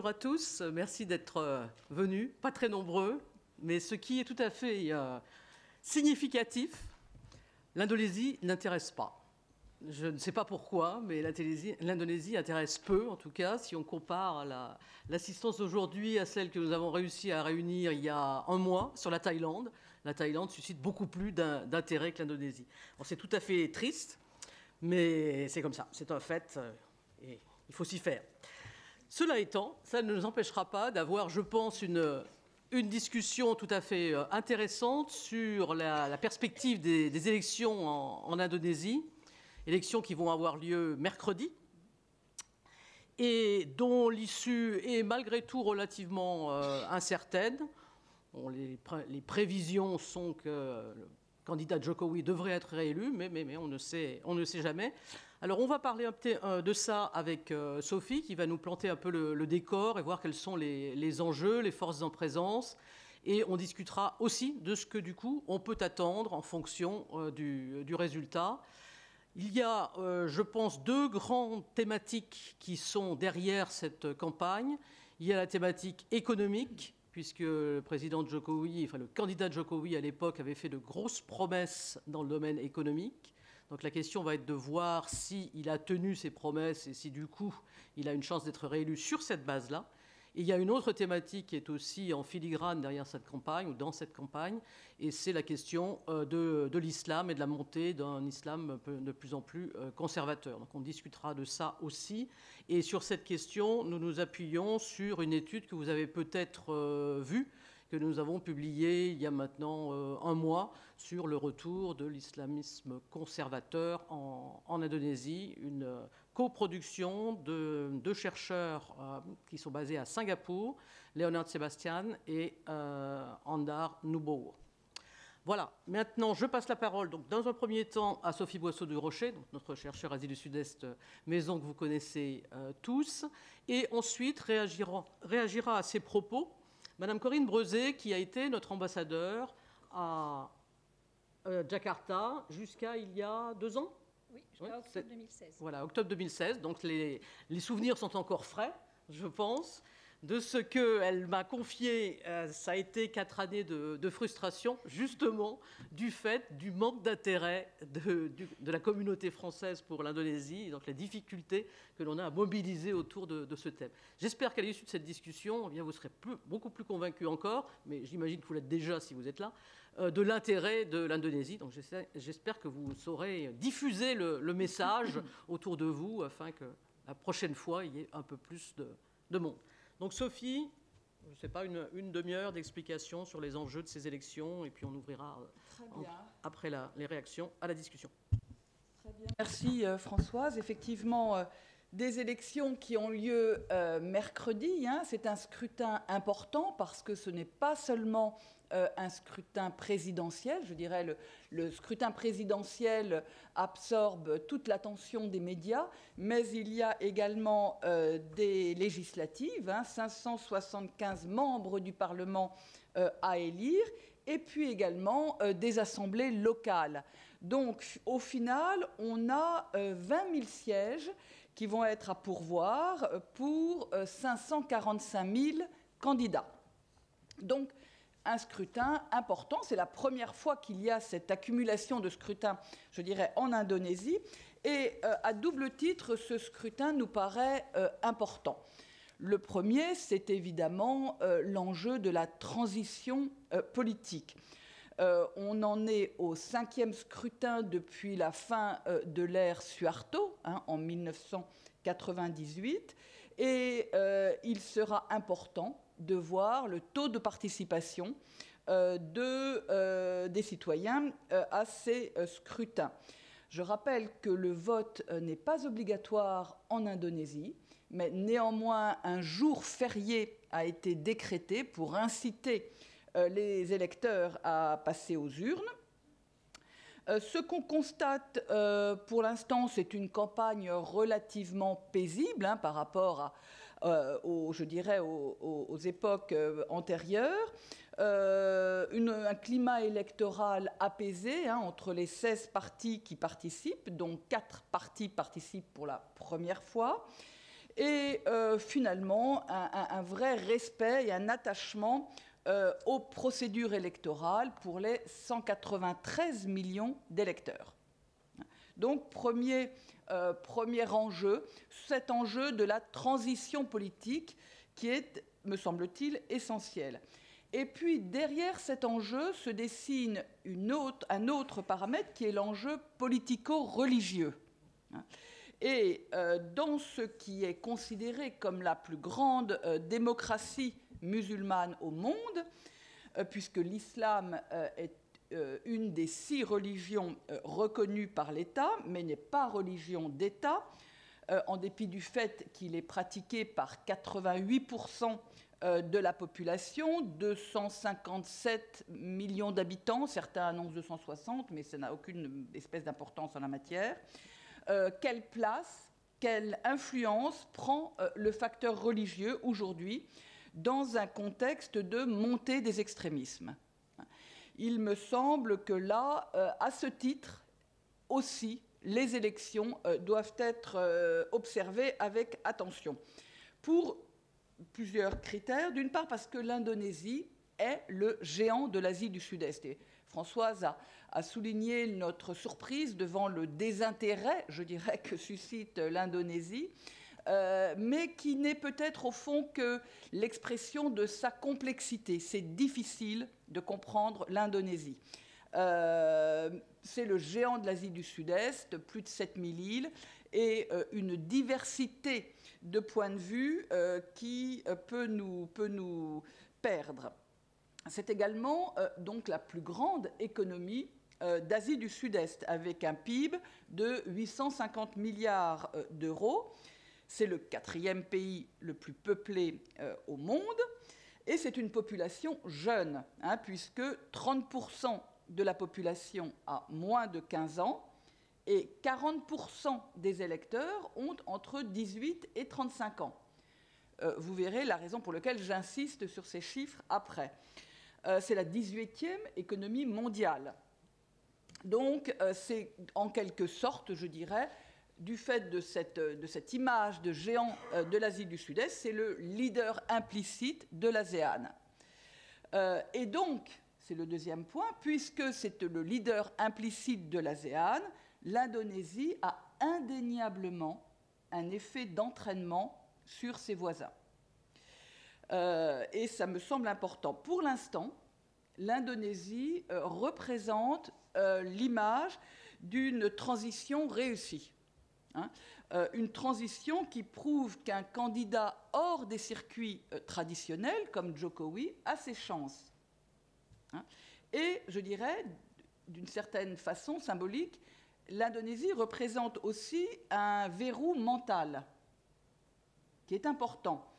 Bonjour à tous, merci d'être venus, pas très nombreux, mais ce qui est tout à fait significatif, l'Indonésie n'intéresse pas. Je ne sais pas pourquoi, mais l'Indonésie intéresse peu, en tout cas, si on compare l'assistance d'aujourd'hui à celle que nous avons réussi à réunir il y a un mois sur la Thaïlande. La Thaïlande suscite beaucoup plus d'intérêt que l'Indonésie. C'est tout à fait triste, mais c'est comme ça, c'est un fait, et il faut s'y faire. Cela étant, ça ne nous empêchera pas d'avoir, je pense, une discussion tout à fait intéressante sur la perspective des élections en Indonésie, élections qui vont avoir lieu mercredi, et dont l'issue est malgré tout relativement incertaine. Bon, les prévisions sont que le candidat Jokowi devrait être réélu, mais on ne sait jamais. Alors on va parler un peu de ça avec Sophie, qui va nous planter un peu le décor et voir quels sont les enjeux, les forces en présence. Et on discutera aussi de ce que, du coup, on peut attendre en fonction du résultat. Il y a, je pense, deux grandes thématiques qui sont derrière cette campagne. Il y a la thématique économique, puisque le président Jokowi, enfin le candidat Jokowi à l'époque avait fait de grosses promesses dans le domaine économique. Donc la question va être de voir s'il a tenu ses promesses et si du coup il a une chance d'être réélu sur cette base-là. Et il y a une autre thématique qui est aussi en filigrane derrière cette campagne, ou dans cette campagne, et c'est la question de l'islam et de la montée d'un islam de plus en plus conservateur. Donc on discutera de ça aussi. Et sur cette question, nous nous appuyons sur une étude que vous avez peut-être vue, que nous avons publiée il y a maintenant un mois, sur le retour de l'islamisme conservateur en Indonésie, une coproduction de deux chercheurs qui sont basés à Singapour, Leonard Sebastian et Andar Nubowo. Voilà, maintenant je passe la parole donc, dans un premier temps à Sophie Boisseau du Rocher, donc notre chercheur Asie du Sud-Est, maison que vous connaissez tous, et ensuite réagira à ces propos Madame Corinne Breuzé, qui a été notre ambassadeur à Jakarta jusqu'à il y a 2 ans. Oui, jusqu'à octobre 2016. Voilà, octobre 2016. Donc les souvenirs sont encore frais, je pense. De ce qu'elle m'a confié, ça a été 4 années de frustration, justement, du fait du manque d'intérêt de la communauté française pour l'Indonésie, et donc la difficulté que l'on a à mobiliser autour de ce thème. J'espère qu'à l'issue de cette discussion, eh bien, vous serez beaucoup plus convaincus encore, mais j'imagine que vous l'êtes déjà si vous êtes là, de l'intérêt de l'Indonésie. Donc j'espère que vous saurez diffuser le message autour de vous, afin que la prochaine fois, il y ait un peu plus de monde. Donc Sophie, je ne sais pas, une demi-heure d'explication sur les enjeux de ces élections, et puis on ouvrira après les réactions à la discussion. Très bien. Merci Françoise. Effectivement, des élections qui ont lieu mercredi, c'est un scrutin important parce que ce n'est pas seulement un scrutin présidentiel. Je dirais le scrutin présidentiel absorbe toute l'attention des médias, mais il y a également des législatives, 575 membres du Parlement à élire, et puis également des assemblées locales. Donc, au final, on a 20 000 sièges qui vont être à pourvoir pour 545 000 candidats. Donc, un scrutin important. C'est la première fois qu'il y a cette accumulation de scrutins, je dirais, en Indonésie. Et à double titre, ce scrutin nous paraît important. Le premier, c'est évidemment l'enjeu de la transition politique. On en est au 5e scrutin depuis la fin de l'ère Suharto, en 1998, et il sera important de voir le taux de participation des citoyens à ces scrutins. Je rappelle que le vote n'est pas obligatoire en Indonésie, mais néanmoins un jour férié a été décrété pour inciter les électeurs à passer aux urnes. Ce qu'on constate pour l'instant, c'est une campagne relativement paisible par rapport je dirais, aux époques antérieures. Un climat électoral apaisé entre les 16 partis qui participent, dont 4 partis participent pour la première fois. et finalement un vrai respect et un attachement aux procédures électorales pour les 193 millions d'électeurs. Donc, premier enjeu, cet enjeu de la transition politique qui est, me semble-t-il, essentiel. Et puis, derrière cet enjeu se dessine un autre paramètre qui est l'enjeu politico-religieux. Et dans ce qui est considéré comme la plus grande démocratie musulmane au monde, puisque l'islam est une des 6 religions reconnues par l'État, mais n'est pas religion d'État, en dépit du fait qu'il est pratiqué par 88% de la population, 257 millions d'habitants, certains annoncent 260, mais ça n'a aucune espèce d'importance en la matière. Quelle place, quelle influence prend le facteur religieux aujourd'hui dans un contexte de montée des extrémismes? Il me semble que là, à ce titre aussi, les élections doivent être observées avec attention, pour plusieurs critères. D'une part, parce que l'Indonésie est le géant de l'Asie du Sud-Est. Et Françoise a souligné notre surprise devant le désintérêt, je dirais, que suscite l'Indonésie, mais qui n'est peut-être au fond que l'expression de sa complexité. C'est difficile de comprendre l'Indonésie. C'est le géant de l'Asie du Sud-Est, plus de 7000 îles, et une diversité de points de vue qui peut nous perdre. C'est également donc la plus grande économie d'Asie du Sud-Est, avec un PIB de 850 milliards d'euros. C'est le 4e pays le plus peuplé au monde, et c'est une population jeune, puisque 30% de la population a moins de 15 ans, et 40% des électeurs ont entre 18 et 35 ans. Vous verrez la raison pour laquelle j'insiste sur ces chiffres après. C'est la 18e économie mondiale. Donc, c'est en quelque sorte, je dirais, du fait de cette image de géant de l'Asie du Sud-Est, c'est le leader implicite de l'ASEAN. Et donc, c'est le deuxième point, puisque c'est le leader implicite de l'ASEAN, l'Indonésie a indéniablement un effet d'entraînement sur ses voisins. Et ça me semble important. Pour l'instant, l'Indonésie représente l'image d'une transition réussie. Une transition qui prouve qu'un candidat hors des circuits traditionnels, comme Jokowi, a ses chances. Et je dirais, d'une certaine façon symbolique, l'Indonésie représente aussi un verrou mental qui est important.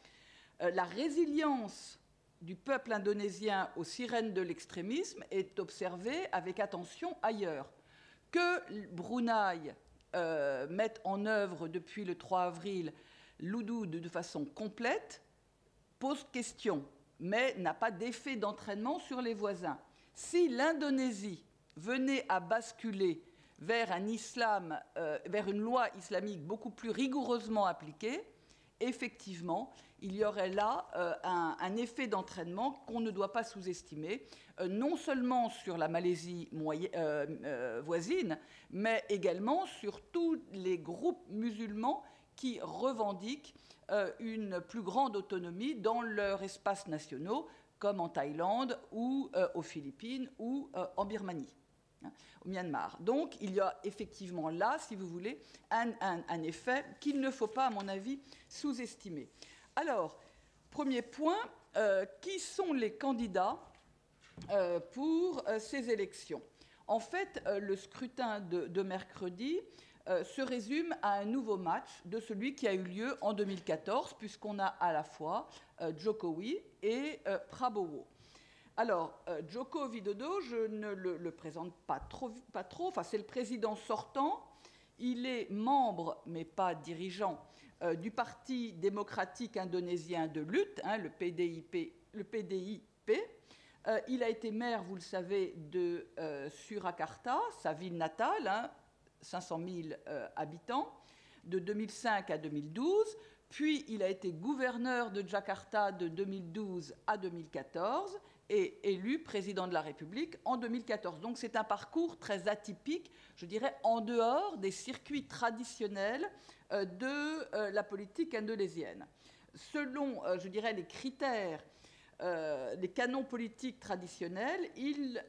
La résilience du peuple indonésien aux sirènes de l'extrémisme est observée avec attention ailleurs. Que Brunei mette en œuvre depuis le 3 avril l'Houdoud de façon complète pose question, mais n'a pas d'effet d'entraînement sur les voisins. Si l'Indonésie venait à basculer vers vers une loi islamique beaucoup plus rigoureusement appliquée, effectivement, il y aurait là un effet d'entraînement qu'on ne doit pas sous-estimer, non seulement sur la Malaisie voisine, mais également sur tous les groupes musulmans qui revendiquent une plus grande autonomie dans leurs espaces nationaux, comme en Thaïlande ou aux Philippines ou en Birmanie, au Myanmar. Donc, il y a effectivement là, si vous voulez, un effet qu'il ne faut pas, à mon avis, sous-estimer. Alors, premier point, qui sont les candidats pour ces élections? En fait, le scrutin de mercredi se résume à un nouveau match de celui qui a eu lieu en 2014, puisqu'on a à la fois Jokowi et Prabowo. Alors, Joko Widodo, je ne le présente pas trop. Enfin, c'est le président sortant. Il est membre, mais pas dirigeant, du Parti démocratique indonésien de lutte, le PDIP. Il a été maire, vous le savez, de Surakarta, sa ville natale, 500 000 habitants, de 2005 à 2012, puis il a été gouverneur de Jakarta de 2012 à 2014 et élu président de la République en 2014. Donc c'est un parcours très atypique, je dirais, en dehors des circuits traditionnels de la politique indonésienne. Selon, je dirais, les critères, les canons politiques traditionnels, il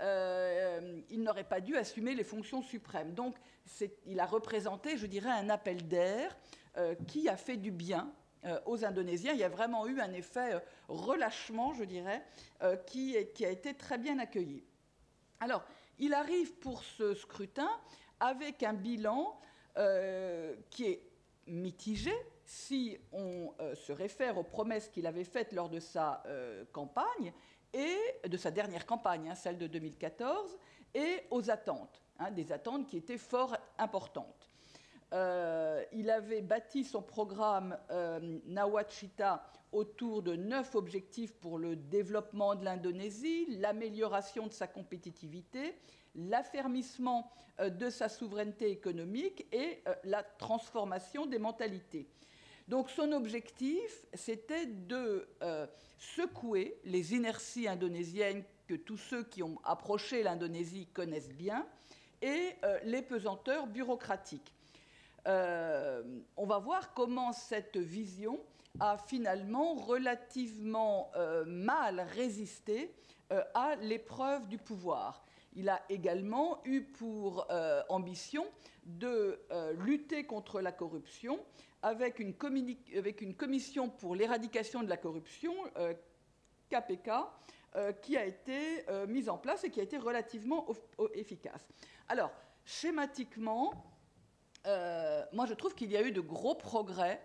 n'aurait pas dû assumer les fonctions suprêmes. Donc il a représenté, je dirais, un appel d'air qui a fait du bien aux Indonésiens. Il y a vraiment eu un effet relâchement, je dirais, qui a été très bien accueilli. Alors, il arrive pour ce scrutin avec un bilan qui est mitigé si on se réfère aux promesses qu'il avait faites lors de sa campagne, et de sa dernière campagne, celle de 2014, et aux attentes, des attentes qui étaient fort importantes. Il avait bâti son programme Nawacita autour de 9 objectifs pour le développement de l'Indonésie, l'amélioration de sa compétitivité, l'affermissement de sa souveraineté économique et la transformation des mentalités. Donc son objectif, c'était de secouer les inerties indonésiennes que tous ceux qui ont approché l'Indonésie connaissent bien et les pesanteurs bureaucratiques. On va voir comment cette vision a finalement relativement mal résisté à l'épreuve du pouvoir. Il a également eu pour ambition de lutter contre la corruption avec une commission pour l'éradication de la corruption, KPK, qui a été mise en place et qui a été relativement efficace. Alors, schématiquement, moi je trouve qu'il y a eu de gros progrès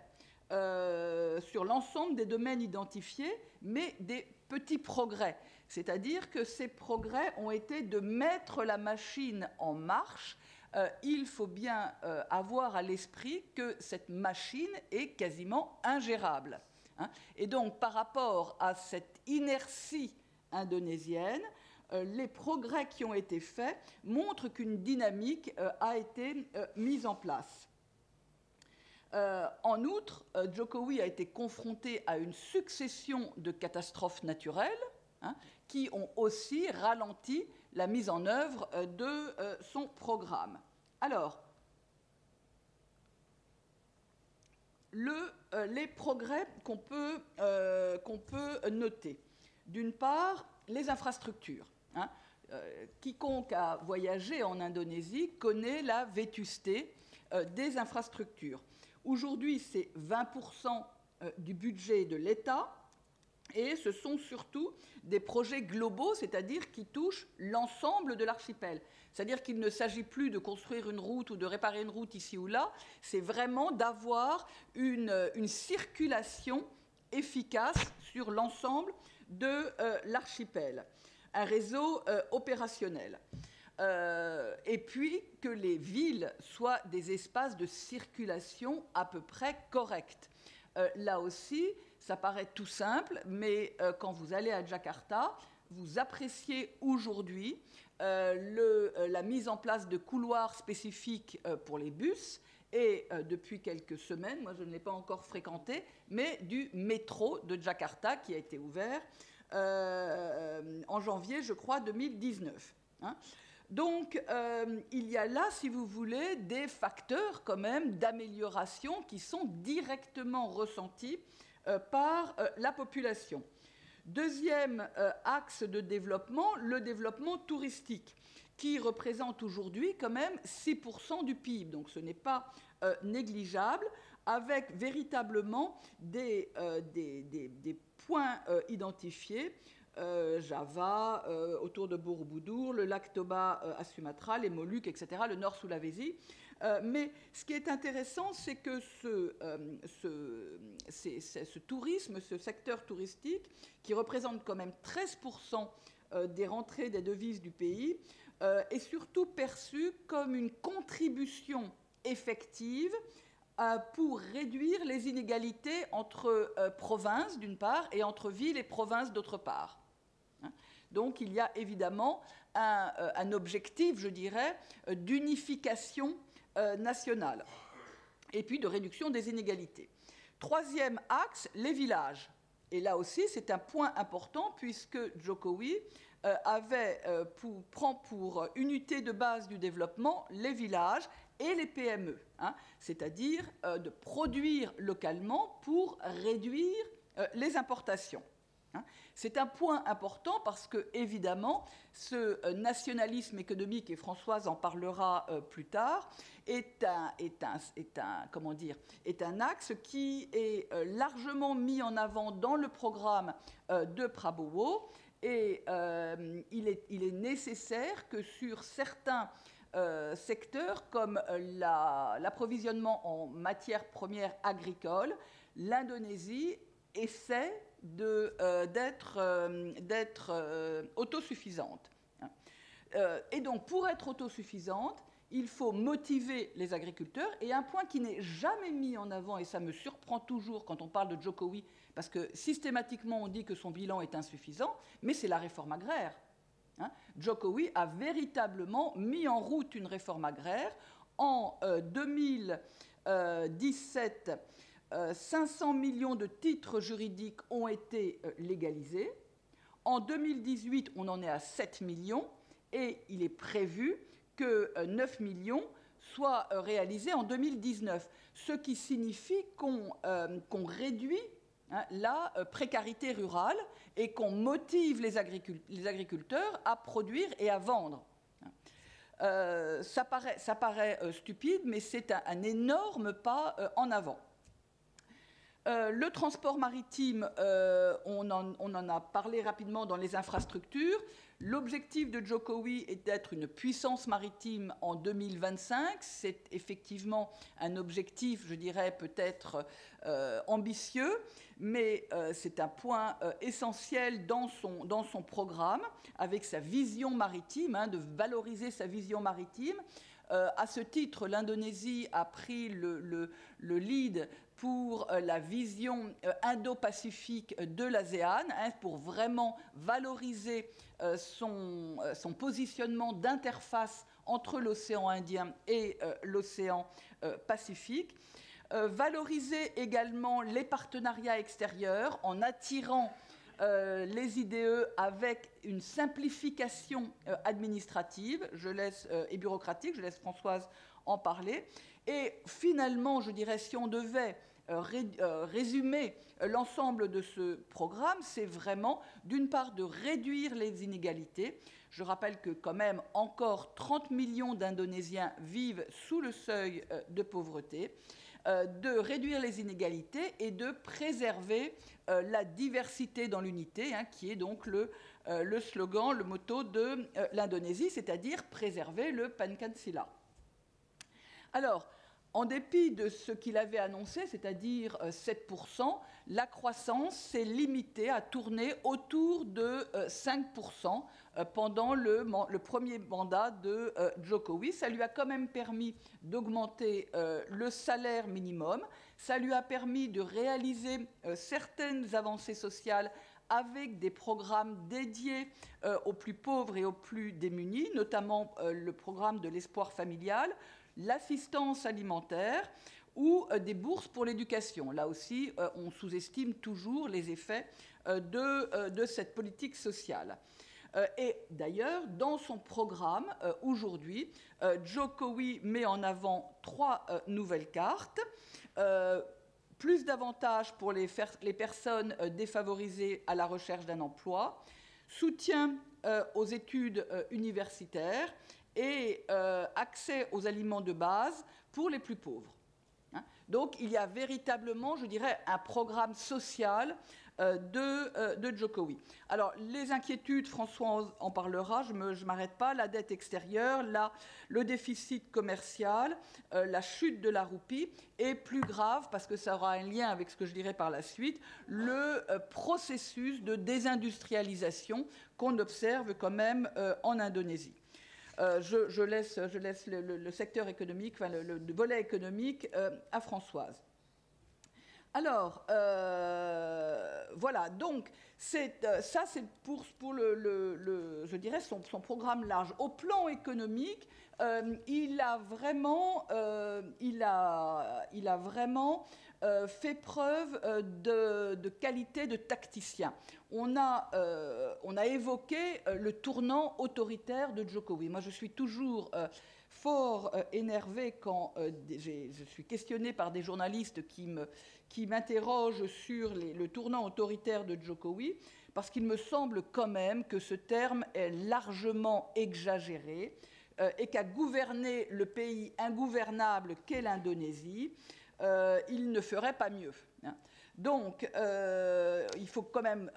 sur l'ensemble des domaines identifiés, mais des petits progrès. C'est-à-dire que ces progrès ont été de mettre la machine en marche. Il faut bien avoir à l'esprit que cette machine est quasiment ingérable. Et donc, par rapport à cette inertie indonésienne, les progrès qui ont été faits montrent qu'une dynamique a été mise en place. En outre, Jokowi a été confronté à une succession de catastrophes naturelles qui ont aussi ralenti la mise en œuvre de son programme. Alors, les progrès qu'on peut noter. D'une part, les infrastructures. Quiconque a voyagé en Indonésie connaît la vétusté des infrastructures. Aujourd'hui, c'est 20% du budget de l'État. Et ce sont surtout des projets globaux, c'est-à-dire qui touchent l'ensemble de l'archipel. C'est-à-dire qu'il ne s'agit plus de construire une route ou de réparer une route ici ou là, c'est vraiment d'avoir une circulation efficace sur l'ensemble de l'archipel, un réseau opérationnel. Et puis que les villes soient des espaces de circulation à peu près corrects. Là aussi, ça paraît tout simple, mais quand vous allez à Jakarta, vous appréciez aujourd'hui la mise en place de couloirs spécifiques pour les bus et depuis quelques semaines, moi je ne l'ai pas encore fréquenté, mais du métro de Jakarta qui a été ouvert en janvier, je crois, 2019. Donc, il y a là, si vous voulez, des facteurs quand même d'amélioration qui sont directement ressentis par la population. Deuxième axe de développement, le développement touristique, qui représente aujourd'hui quand même 6% du PIB. Donc ce n'est pas négligeable, avec véritablement des points identifiés. Java, autour de Borobudur, le lac Toba à Sumatra, les Moluques, etc., le Nord Sulawesi. Mais ce qui est intéressant, c'est que ce tourisme, ce secteur touristique, qui représente quand même 13% des rentrées des devises du pays, est surtout perçu comme une contribution effective pour réduire les inégalités entre provinces, d'une part, et entre villes et provinces, d'autre part. Donc il y a évidemment un objectif, je dirais, d'unification nationale et puis de réduction des inégalités. Troisième axe, les villages. Et là aussi, c'est un point important puisque Jokowi prend pour unité de base du développement les villages et les PME, c'est-à-dire de produire localement pour réduire les importations. C'est un point important parce que, évidemment, ce nationalisme économique, et Françoise en parlera plus tard, est un axe qui est largement mis en avant dans le programme de Prabowo. Et il est nécessaire que sur certains secteurs, comme l'approvisionnement en matières premières agricoles, l'Indonésie essaie d'être autosuffisante. Et donc, pour être autosuffisante, il faut motiver les agriculteurs. Et un point qui n'est jamais mis en avant, et ça me surprend toujours quand on parle de Jokowi, parce que systématiquement on dit que son bilan est insuffisant, mais c'est la réforme agraire. Jokowi a véritablement mis en route une réforme agraire. En 2017, 500 millions de titres juridiques ont été légalisés. En 2018, on en est à 7 millions et il est prévu que 9 millions soient réalisés en 2019, ce qui signifie qu'on réduit la précarité rurale et qu'on motive les agriculteurs à produire et à vendre. Ça paraît stupide, mais c'est un énorme pas en avant. Le transport maritime, on en a parlé rapidement dans les infrastructures. L'objectif de Jokowi est d'être une puissance maritime en 2025. C'est effectivement un objectif, je dirais, peut-être ambitieux, mais c'est un point essentiel dans son programme, avec sa vision maritime, de valoriser sa vision maritime. À ce titre, l'Indonésie a pris le lead pour la vision indo-pacifique de l'ASEAN, pour vraiment valoriser son positionnement d'interface entre l'océan Indien et l'océan Pacifique. Valoriser également les partenariats extérieurs en attirant les IDE avec une simplification administrative et bureaucratique. Je laisse Françoise en parler. Et finalement, je dirais, si on devait résumer l'ensemble de ce programme, c'est vraiment, d'une part, de réduire les inégalités. Je rappelle que quand même encore 30 millions d'Indonésiens vivent sous le seuil de pauvreté, de réduire les inégalités et de préserver la diversité dans l'unité, qui est donc le slogan, le motto de l'Indonésie, c'est-à-dire préserver le Pancasila. Alors, en dépit de ce qu'il avait annoncé, c'est-à-dire 7%, la croissance s'est limitée à tourner autour de 5% pendant le premier mandat de Jokowi. Ça lui a quand même permis d'augmenter le salaire minimum. Ça lui a permis de réaliser certaines avancées sociales avec des programmes dédiés aux plus pauvres et aux plus démunis, notamment le programme de l'espoir familial, l'assistance alimentaire ou des bourses pour l'éducation. Là aussi, on sous-estime toujours les effets de cette politique sociale. Et d'ailleurs, dans son programme, aujourd'hui, Jokowi met en avant 3 nouvelles cartes. Plus d'avantages pour les personnes défavorisées à la recherche d'un emploi, soutien aux études universitaires et accès aux aliments de base pour les plus pauvres. Donc il y a véritablement, je dirais, un programme social de Jokowi. Alors les inquiétudes, François en parlera, je ne m'arrête pas, la dette extérieure, le déficit commercial, la chute de la roupie, et plus grave, parce que ça aura un lien avec ce que je dirai par la suite, le processus de désindustrialisation qu'on observe quand même en Indonésie. Je laisse le secteur économique, enfin le volet économique à Françoise. Alors, voilà, donc Ça, c'est pour je dirais, son programme large. Au plan économique, il a vraiment fait preuve de qualité de tacticien. On a évoqué le tournant autoritaire de Jokowi. Moi, je suis toujours fort énervée quand je suis questionnée par des journalistes qui m'interrogent sur le tournant autoritaire de Jokowi, parce qu'il me semble quand même que ce terme est largement exagéré et qu'à gouverner le pays ingouvernable qu'est l'Indonésie, il ne ferait pas mieux. Donc, il faut quand même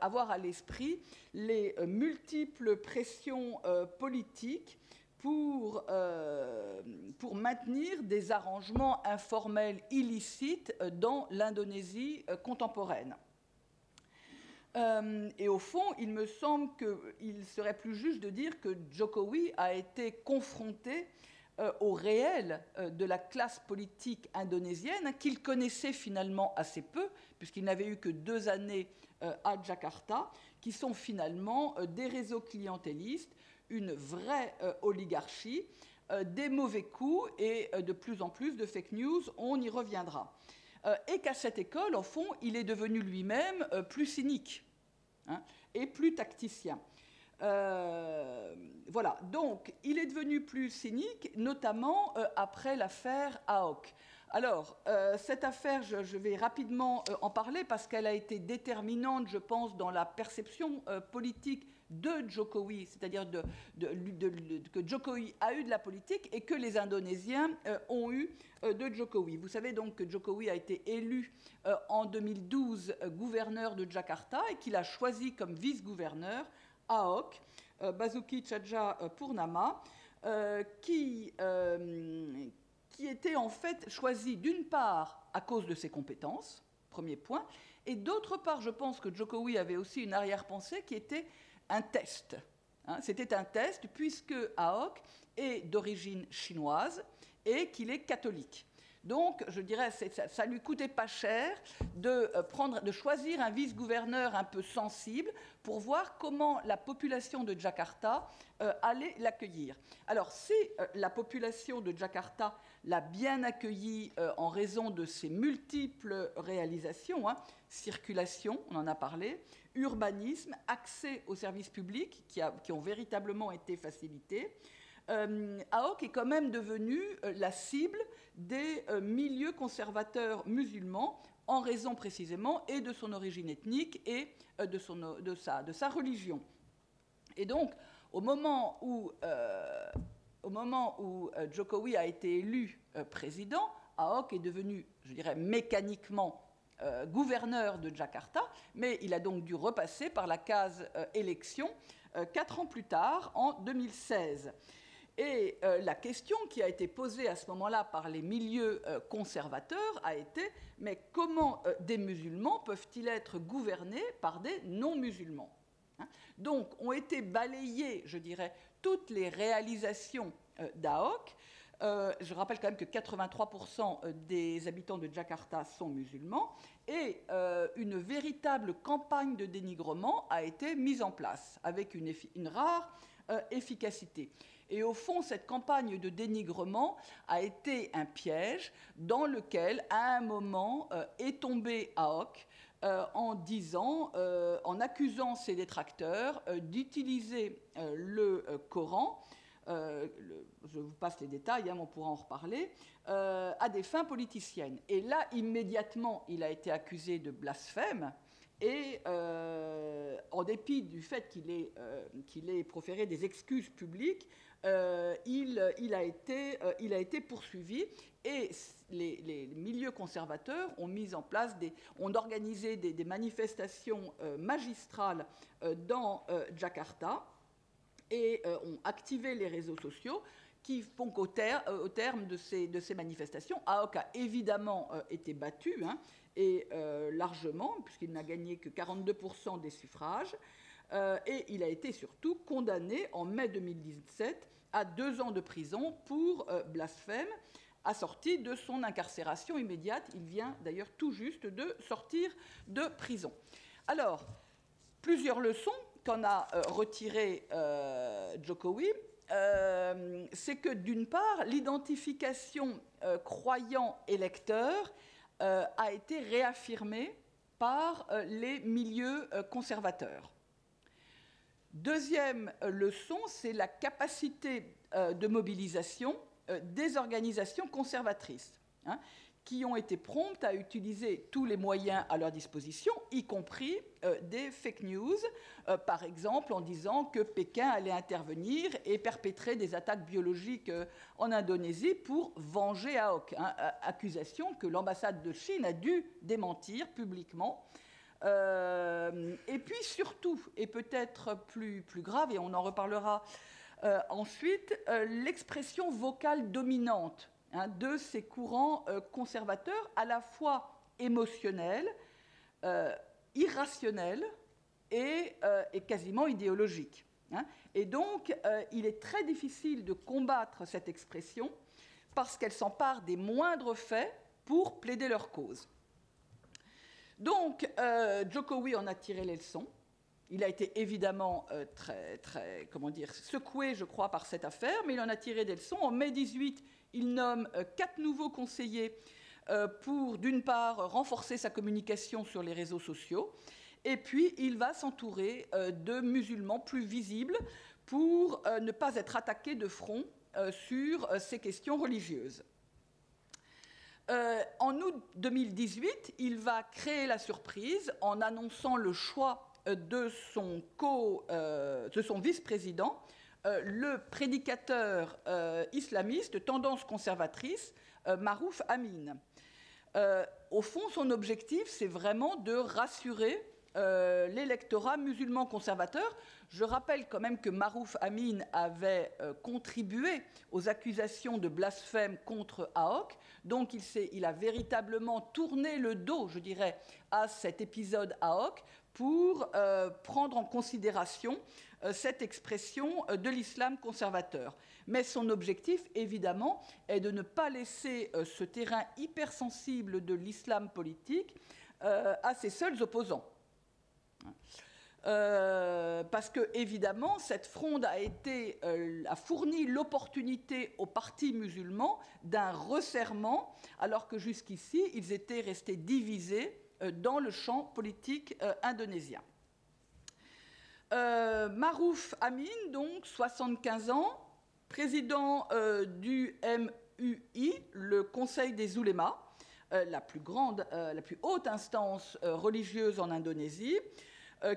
avoir à l'esprit les multiples pressions politiques pour maintenir des arrangements informels illicites dans l'Indonésie contemporaine. Et au fond, il me semble qu'il serait plus juste de dire que Jokowi a été confronté au réel de la classe politique indonésienne, qu'il connaissait finalement assez peu, puisqu'il n'avait eu que 2 années à Jakarta, qui sont finalement des réseaux clientélistes, une vraie oligarchie, des mauvais coups et de plus en plus de fake news, on y reviendra. Et qu'à cette école, au fond, il est devenu lui-même plus cynique, hein, et plus tacticien. Voilà, donc il est devenu plus cynique, notamment après l'affaire AOC. Alors, cette affaire, je vais rapidement en parler parce qu'elle a été déterminante, je pense, dans la perception politique de Jokowi, c'est-à-dire que Jokowi a eu de la politique et que les Indonésiens ont eu de Jokowi. Vous savez donc que Jokowi a été élu en 2012 gouverneur de Jakarta et qu'il a choisi comme vice-gouverneur AOC, Basuki Tjahjanpurnama, qui était en fait choisi d'une part à cause de ses compétences, premier point, et d'autre part, je pense que Jokowi avait aussi une arrière-pensée qui était un test. Hein, c'était un test puisque AOC est d'origine chinoise et qu'il est catholique. Donc, je dirais, ça lui coûtait pas cher de choisir un vice-gouverneur un peu sensible pour voir comment la population de Jakarta allait l'accueillir. Alors, si la population de Jakarta l'a bien accueilli en raison de ses multiples réalisations, hein, circulation, on en a parlé, urbanisme, accès aux services publics qui ont véritablement été facilités, AOC est quand même devenu la cible des milieux conservateurs musulmans en raison précisément et de son origine ethnique et de sa religion. Et donc, au moment où Jokowi a été élu président, AOC est devenu, je dirais, mécaniquement gouverneur de Jakarta, mais il a donc dû repasser par la case élection 4 ans plus tard, en 2016. Et la question qui a été posée à ce moment-là par les milieux conservateurs a été « mais comment des musulmans peuvent-ils être gouvernés par des non-musulmans » Donc ont été balayées, je dirais, toutes les réalisations d'AOC. Je rappelle quand même que 83% des habitants de Jakarta sont musulmans et une véritable campagne de dénigrement a été mise en place avec une rare efficacité. Et au fond, cette campagne de dénigrement a été un piège dans lequel, à un moment, est tombé AOC en accusant ses détracteurs d'utiliser le Coran, je vous passe les détails, hein, on pourra en reparler, à des fins politiciennes. Et là, immédiatement, il a été accusé de blasphème. Et en dépit du fait qu'il ait proféré des excuses publiques, il a été poursuivi et les milieux conservateurs ont organisé des manifestations magistrales dans Jakarta et ont activé les réseaux sociaux qui font qu'au terme de ces manifestations, AOC a évidemment été battu, hein, et largement, puisqu'il n'a gagné que 42% des suffrages, et il a été surtout condamné en mai 2017 à 2 ans de prison pour blasphème, assorti de son incarcération immédiate. Il vient d'ailleurs tout juste de sortir de prison. Alors, plusieurs leçons qu'en a retirées Jokowi. C'est que d'une part, l'identification croyant-électeur a été réaffirmée par les milieux conservateurs. Deuxième leçon, c'est la capacité de mobilisation des organisations conservatrices, qui ont été promptes à utiliser tous les moyens à leur disposition, y compris des fake news, par exemple en disant que Pékin allait intervenir et perpétrer des attaques biologiques en Indonésie pour venger AOC, accusation que l'ambassade de Chine a dû démentir publiquement. Et puis surtout, et peut-être plus grave, et on en reparlera ensuite, l'expression vocale dominante de ces courants conservateurs, à la fois émotionnels, irrationnels et quasiment idéologiques. Et donc, il est très difficile de combattre cette expression parce qu'elle s'empare des moindres faits pour plaider leur cause. Donc, Jokowi en a tiré les leçons. Il a été évidemment très secoué, je crois, par cette affaire, mais il en a tiré des leçons. En mai 18, il nomme 4 nouveaux conseillers pour, d'une part, renforcer sa communication sur les réseaux sociaux, et puis il va s'entourer de musulmans plus visibles pour ne pas être attaqué de front sur ces questions religieuses. En août 2018, il va créer la surprise en annonçant le choix de son vice-président, le prédicateur islamiste, tendance conservatrice, Maruf Amin. Au fond, son objectif, c'est vraiment de rassurer l'électorat musulman conservateur. Je rappelle quand même que Maruf Amin avait contribué aux accusations de blasphème contre AOC, donc il a véritablement tourné le dos, je dirais, à cet épisode AOC pour prendre en considération cette expression de l'islam conservateur. Mais son objectif, évidemment, est de ne pas laisser ce terrain hypersensible de l'islam politique à ses seuls opposants. Parce que, évidemment, cette fronde a fourni l'opportunité aux partis musulmans d'un resserrement, alors que jusqu'ici, ils étaient restés divisés dans le champ politique indonésien. Maruf Amin, donc 75 ans, président du MUI, le Conseil des oulémas, la plus haute instance religieuse en Indonésie,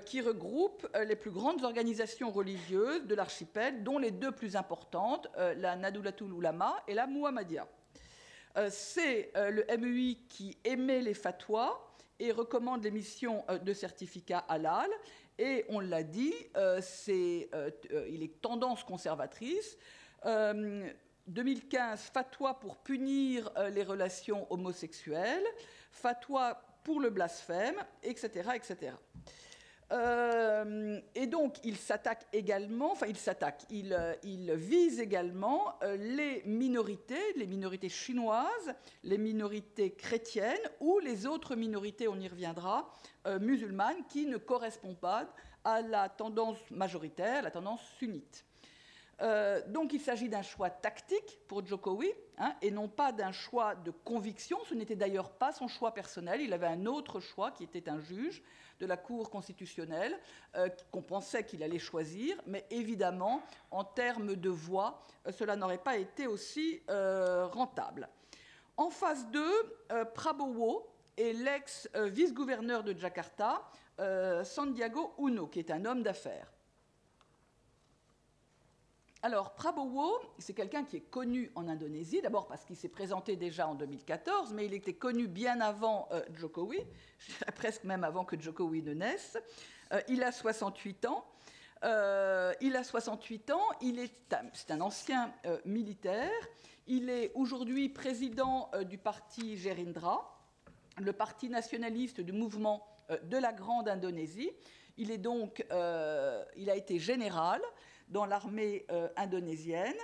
qui regroupe les plus grandes organisations religieuses de l'archipel, dont les 2 plus importantes, la Nahdlatul Ulama et la Muhammadiyah. C'est le MUI qui émet les fatwas et recommande l'émission de certificats halal. Et on l'a dit, il est tendance conservatrice. 2015, fatwa pour punir les relations homosexuelles, fatwa pour le blasphème, etc., etc. Et donc, il vise également les minorités chinoises, les minorités chrétiennes ou les autres minorités, on y reviendra, musulmanes qui ne correspondent pas à la tendance majoritaire, la tendance sunnite. Donc il s'agit d'un choix tactique pour Jokowi, et non pas d'un choix de conviction. Ce n'était d'ailleurs pas son choix personnel. Il avait un autre choix qui était un juge de la Cour constitutionnelle qu'on pensait qu'il allait choisir, mais évidemment, en termes de voix, cela n'aurait pas été aussi rentable. En phase 2, Prabowo et l'ex-vice-gouverneur de Jakarta, Sandiaga Uno, qui est un homme d'affaires. Alors, Prabowo, c'est quelqu'un qui est connu en Indonésie, d'abord parce qu'il s'est présenté déjà en 2014, mais il était connu bien avant Jokowi, je dirais presque même avant que Jokowi ne naisse. Il a 68 ans. C'est un ancien militaire. Il est aujourd'hui président du parti Gerindra, le parti nationaliste du mouvement de la Grande Indonésie. Il a été général dans l'armée indonésienne,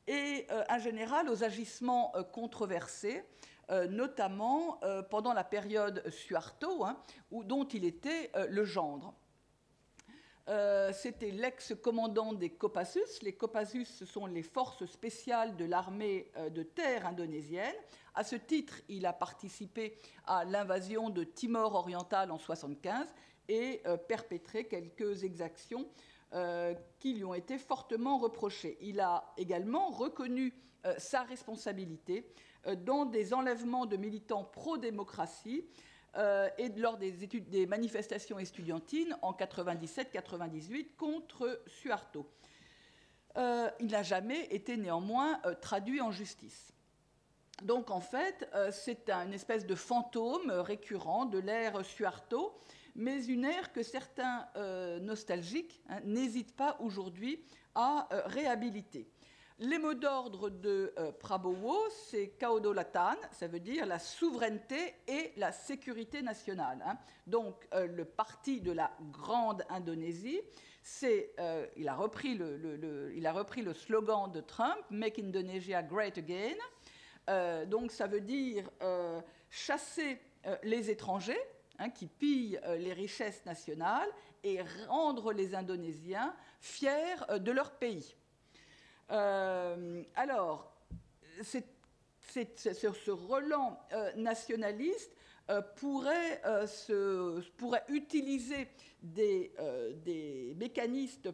et un général aux agissements controversés, notamment pendant la période Suharto, hein, dont il était le gendre. C'était l'ex-commandant des Kopassus. Les Kopassus, ce sont les forces spéciales de l'armée de terre indonésienne. À ce titre, il a participé à l'invasion de Timor oriental en 1975 et perpétré quelques exactions qui lui ont été fortement reprochées. Il a également reconnu sa responsabilité dans des enlèvements de militants pro-démocratie et lors des manifestations estudiantines en 97-98 contre Suharto. Il n'a jamais été néanmoins traduit en justice. Donc en fait, c'est une espèce de fantôme récurrent de l'ère Suharto, mais une ère que certains nostalgiques n'hésitent pas aujourd'hui à réhabiliter. Les mots d'ordre de Prabowo, c'est Kedaulatan, ça veut dire la souveraineté et la sécurité nationale. Hein. Donc le parti de la Grande Indonésie, il a repris le slogan de Trump, Make Indonesia Great Again. Donc ça veut dire chasser les étrangers, hein, qui pillent les richesses nationales et rendre les Indonésiens fiers de leur pays. Alors, ce relent nationaliste pourrait utiliser des mécanismes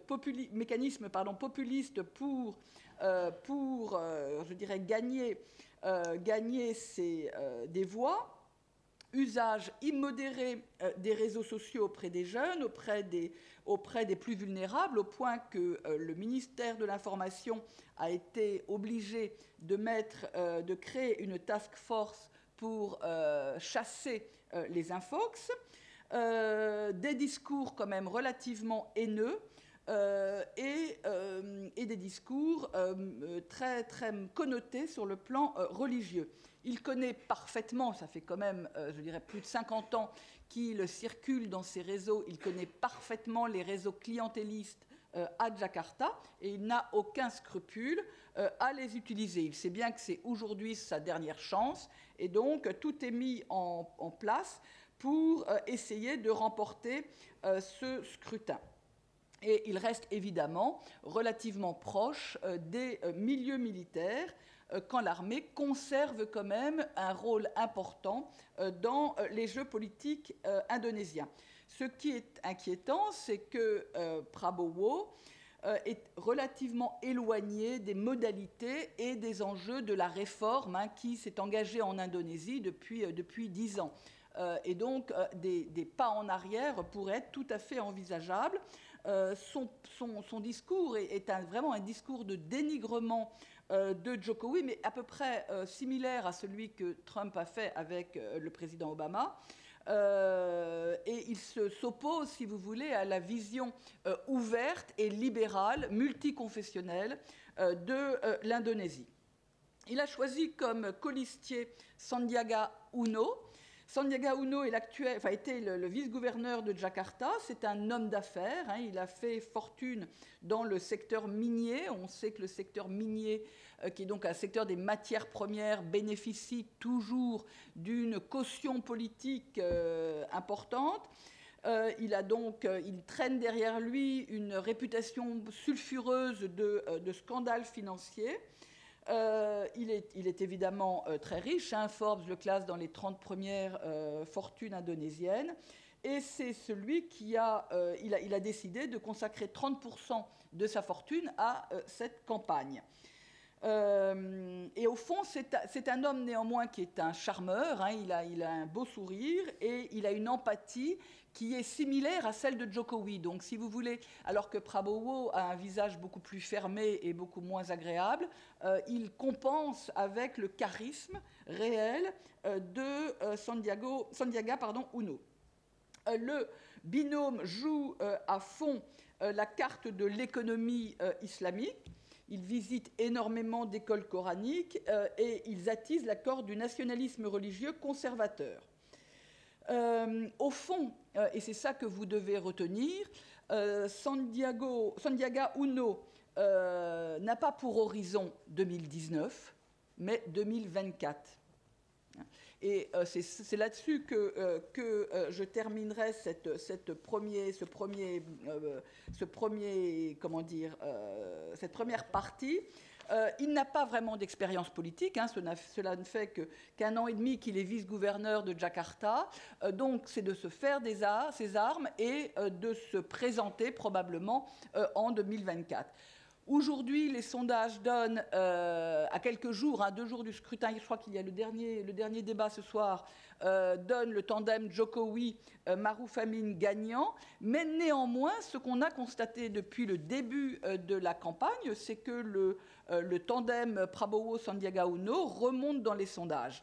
populistes pour je dirais, gagner des voix. Usage immodéré des réseaux sociaux auprès des jeunes, auprès des plus vulnérables, au point que le ministère de l'Information a été obligé de créer une task force pour chasser les infox, des discours quand même relativement haineux, et des discours très, très connotés sur le plan religieux. Il connaît parfaitement, ça fait quand même, je dirais, plus de 50 ans qu'il circule dans ces réseaux, il connaît parfaitement les réseaux clientélistes à Jakarta, et il n'a aucun scrupule à les utiliser. Il sait bien que c'est aujourd'hui sa dernière chance, et donc tout est mis en place pour essayer de remporter ce scrutin. Et il reste évidemment relativement proche des milieux militaires, quand l'armée conserve quand même un rôle important dans les jeux politiques indonésiens. Ce qui est inquiétant, c'est que Prabowo est relativement éloigné des modalités et des enjeux de la réforme qui s'est engagée en Indonésie depuis 10 ans. Et donc, des pas en arrière pourraient être tout à fait envisageables. Son discours est vraiment un discours de dénigrement de Jokowi, mais à peu près similaire à celui que Trump a fait avec le président Obama. Et il s'oppose, si vous voulez, à la vision ouverte et libérale, multiconfessionnelle de l'Indonésie. Il a choisi comme colistier Sandiaga Uno. Sandiaga Uno était le vice-gouverneur de Jakarta. C'est un homme d'affaires. Hein. Il a fait fortune dans le secteur minier. On sait que le secteur minier, qui est donc un secteur des matières premières, bénéficie toujours d'une caution politique importante. Il traîne derrière lui une réputation sulfureuse de scandales financiers. Il est évidemment très riche. Hein. Forbes le classe dans les 30 premières fortunes indonésiennes. Et c'est celui qui a décidé de consacrer 30% de sa fortune à cette campagne. Et au fond, c'est un homme néanmoins qui est un charmeur. Hein. Il a un beau sourire et il a une empathie qui est similaire à celle de Jokowi. Donc, si vous voulez, alors que Prabowo a un visage beaucoup plus fermé et beaucoup moins agréable, il compense avec le charisme réel de Sandiaga Uno. Le binôme joue à fond la carte de l'économie islamique. Ils visitent énormément d'écoles coraniques et ils attisent la corde du nationalisme religieux conservateur. Au fond, et c'est ça que vous devez retenir, Sandiaga Uno n'a pas pour horizon 2019, mais 2024. Et c'est là-dessus que je terminerai cette première partie. Il n'a pas vraiment d'expérience politique, hein, cela ne fait qu'un an et demi qu'il est vice-gouverneur de Jakarta, donc c'est de se faire ses armes et de se présenter probablement en 2024. Aujourd'hui, les sondages donnent, à quelques jours, 2 jours du scrutin, je crois qu'il y a le dernier débat ce soir, donne le tandem Jokowi-Maruf Amin gagnant. Mais néanmoins, ce qu'on a constaté depuis le début de la campagne, c'est que le tandem Prabowo-Sandiaga Uno remonte dans les sondages.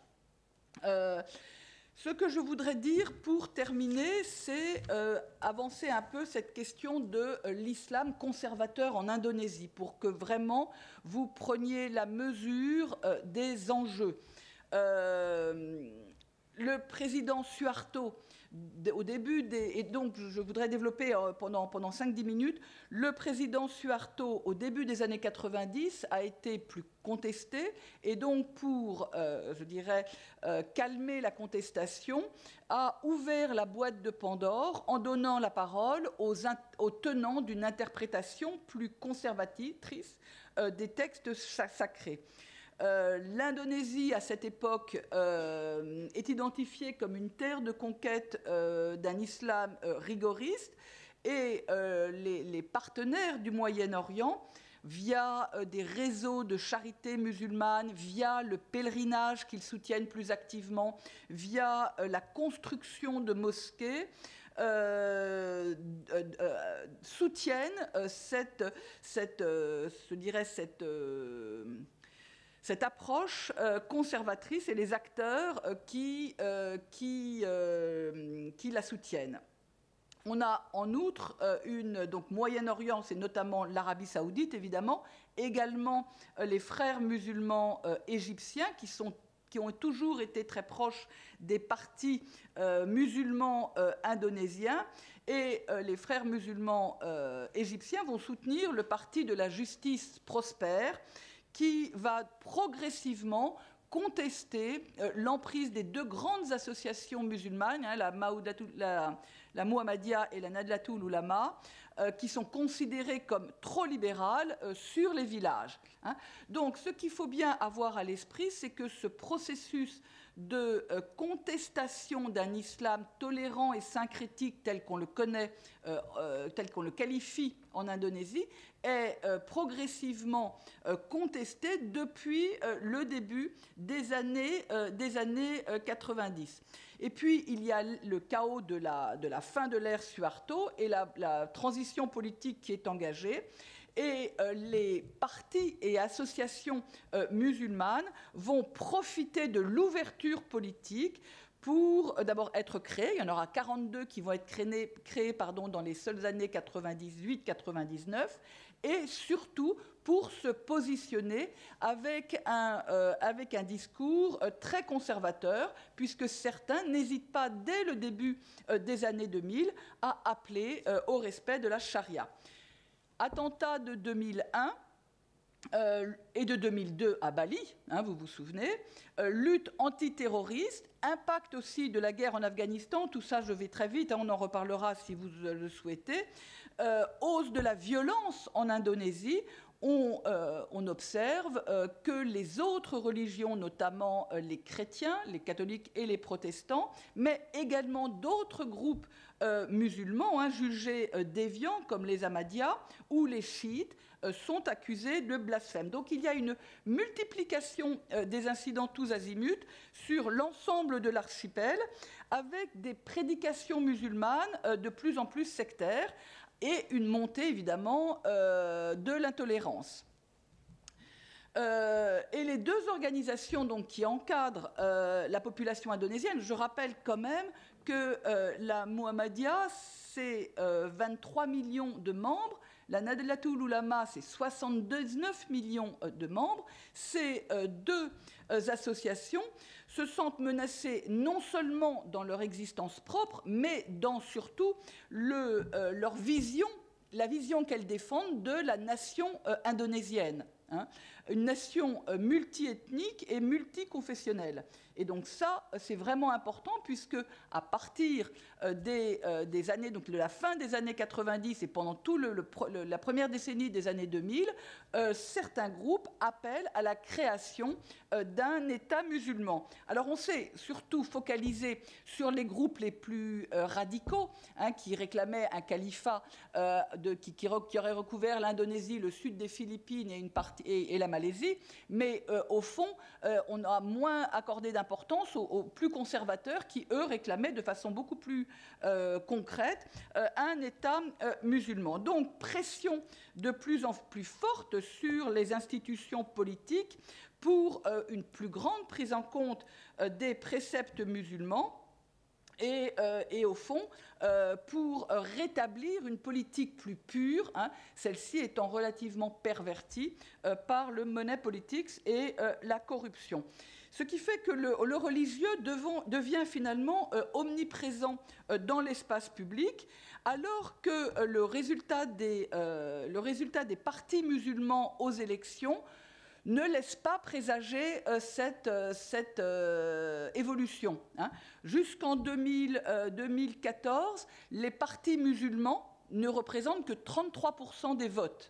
Ce que je voudrais dire pour terminer, c'est avancer un peu cette question de l'islam conservateur en Indonésie, pour que vraiment vous preniez la mesure des enjeux. Le président Suharto, au début et donc je voudrais développer pendant 5-10 minutes, le président Suharto, au début des années 90, a été plus contesté, et donc pour, calmer la contestation, a ouvert la boîte de Pandore en donnant la parole aux tenants d'une interprétation plus conservatrice des textes sacrés. L'Indonésie, à cette époque, est identifiée comme une terre de conquête d'un islam rigoriste, et les partenaires du Moyen-Orient, via des réseaux de charité musulmane, via le pèlerinage qu'ils soutiennent plus activement, via la construction de mosquées, soutiennent cette approche conservatrice et les acteurs qui la soutiennent. On a en outre donc Moyen-Orient, c'est notamment l'Arabie saoudite évidemment, également les frères musulmans égyptiens qui ont toujours été très proches des partis musulmans indonésiens, et les frères musulmans égyptiens vont soutenir le parti de la justice prospère, qui va progressivement contester l'emprise des 2 grandes associations musulmanes, hein, la Muhammadiyah et la Nahdlatul Ulama, qui sont considérées comme trop libérales sur les villages. Hein. Donc ce qu'il faut bien avoir à l'esprit, c'est que ce processus de contestation d'un islam tolérant et syncrétique tel qu'on le connaît, tel qu'on le qualifie en Indonésie, est progressivement contesté depuis le début des années 90. Et puis, il y a le chaos de la fin de l'ère Suharto et la transition politique qui est engagée. Et les partis et associations musulmanes vont profiter de l'ouverture politique pour d'abord être créés. Il y en aura 42 qui vont être créés dans les seules années 98-99, et surtout pour se positionner avec un discours très conservateur, puisque certains n'hésitent pas dès le début des années 2000 à appeler au respect de la charia. Attentat de 2001 et de 2002 à Bali, hein, vous vous souvenez, lutte antiterroriste, impact aussi de la guerre en Afghanistan, tout ça je vais très vite, hein, on en reparlera si vous le souhaitez, hausse de la violence en Indonésie. On observe que les autres religions, notamment les chrétiens, les catholiques et les protestants, mais également d'autres groupes musulmans, hein, jugés déviants, comme les Ahmadiyya ou les chiites, sont accusés de blasphème. Donc il y a une multiplication des incidents tous azimuts sur l'ensemble de l'archipel, avec des prédications musulmanes de plus en plus sectaires, et une montée, évidemment, de l'intolérance. Et les 2 organisations donc, qui encadrent la population indonésienne, je rappelle quand même que la Muhammadiyah, c'est 23 millions de membres, la Nahdlatul Ulama, c'est 79 millions de membres. Ces 2 associations se sentent menacées non seulement dans leur existence propre, mais dans surtout leur vision, la vision qu'elles défendent de la nation indonésienne. Hein. une nation multiethnique et multiconfessionnelle. Et donc ça, c'est vraiment important, puisque à partir des années, donc de la fin des années 90 et pendant toute la première décennie des années 2000, certains groupes appellent à la création d'un État musulman. Alors on s'est surtout focalisé sur les groupes les plus radicaux, qui réclamaient un califat qui aurait recouvert l'Indonésie, le sud des Philippines et la Malaisie, mais au fond, on a moins accordé d'importance aux plus conservateurs qui, eux, réclamaient de façon beaucoup plus concrète un État musulman. Donc, pression de plus en plus forte sur les institutions politiques pour une plus grande prise en compte des préceptes musulmans et au fond, pour rétablir une politique plus pure, celle-ci étant relativement pervertie par le money politics et la corruption. Ce qui fait que le religieux devient finalement omniprésent dans l'espace public, alors que le résultat des partis musulmans aux élections ne laisse pas présager cette évolution. Jusqu'en 2014, les partis musulmans ne représentent que 33% des votes.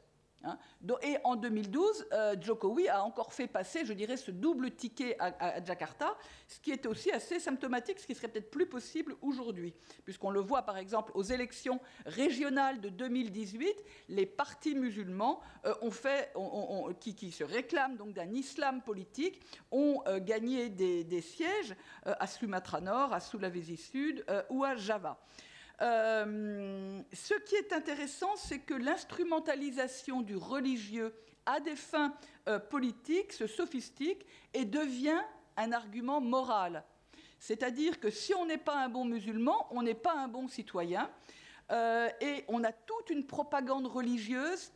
Et en 2012, Jokowi a encore fait passer, je dirais, ce double ticket à Jakarta, ce qui est aussi assez symptomatique, ce qui serait peut-être plus possible aujourd'hui, puisqu'on le voit par exemple aux élections régionales de 2018, les partis musulmans qui se réclament donc d'un islam politique ont gagné des sièges à Sumatra Nord, à Sulawesi Sud ou à Java. Ce qui est intéressant, c'est que l'instrumentalisation du religieux à des fins politiques se sophistique et devient un argument moral. C'est-à-dire que si on n'est pas un bon musulman, on n'est pas un bon citoyen. Et on a toute une propagande religieuse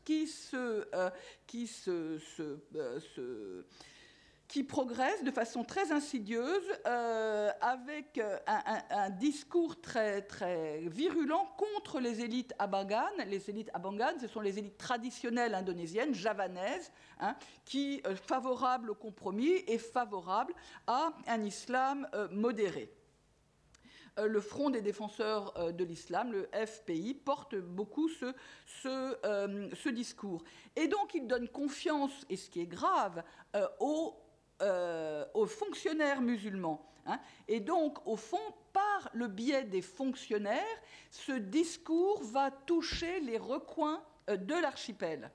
qui progresse de façon très insidieuse, avec un discours très, très virulent contre les élites abanganes. Les élites abanganes, ce sont les élites traditionnelles indonésiennes, javanaises, qui, favorables au compromis et favorables à un islam modéré. Le Front des défenseurs de l'islam, le FPI, porte beaucoup ce discours. Et donc, il donne confiance, et ce qui est grave, aux fonctionnaires musulmans. Et donc, au fond, par le biais des fonctionnaires, ce discours va toucher les recoins de l'archipel.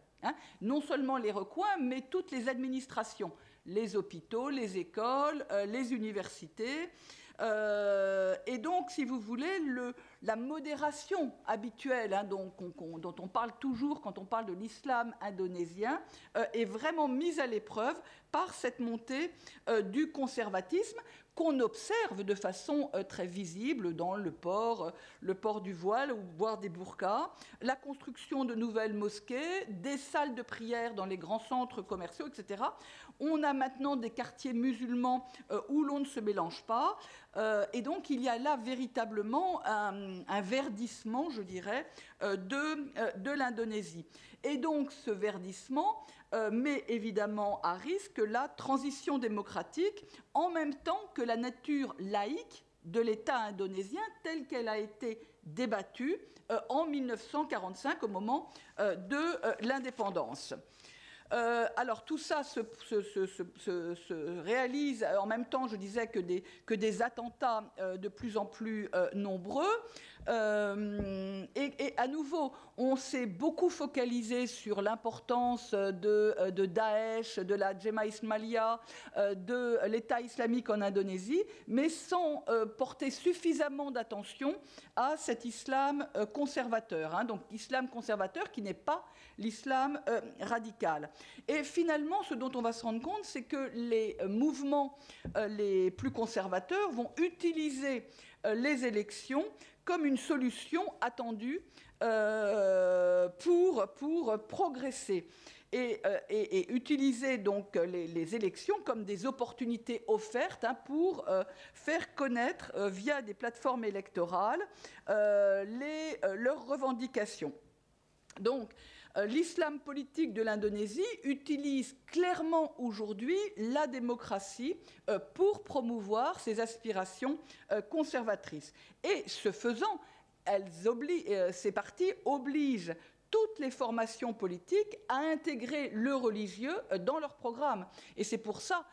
Non seulement les recoins, mais toutes les administrations, les hôpitaux, les écoles, les universités. Et donc, si vous voulez, la modération habituelle dont on parle toujours quand on parle de l'islam indonésien est vraiment mise à l'épreuve par cette montée du conservatisme qu'on observe de façon très visible dans le port du voile, voire des burqas, la construction de nouvelles mosquées, des salles de prière dans les grands centres commerciaux, etc. On a maintenant des quartiers musulmans où l'on ne se mélange pas, et donc il y a là véritablement un verdissement, je dirais, de l'Indonésie. Et donc ce verdissement met évidemment à risque la transition démocratique en même temps que la nature laïque de l'État indonésien telle qu'elle a été débattue en 1945 au moment de l'indépendance. Alors tout ça se réalise en même temps, je disais, que des attentats de plus en plus nombreux. Et à nouveau, on s'est beaucoup focalisé sur l'importance de Daesh, de la Jemaah Ismaïlia, de l'État islamique en Indonésie, mais sans porter suffisamment d'attention à cet islam conservateur. Donc islam conservateur qui n'est pas l'islam radical. Et finalement, ce dont on va se rendre compte, c'est que les mouvements les plus conservateurs vont utiliser les élections comme une solution attendue pour progresser. Et utiliser donc les élections comme des opportunités offertes pour faire connaître via des plateformes électorales leurs revendications. Donc, L'islam politique de l'Indonésie utilise clairement aujourd'hui la démocratie pour promouvoir ses aspirations conservatrices. Et ce faisant, ces partis obligent toutes les formations politiques à intégrer le religieux dans leur programme. Et c'est pour ça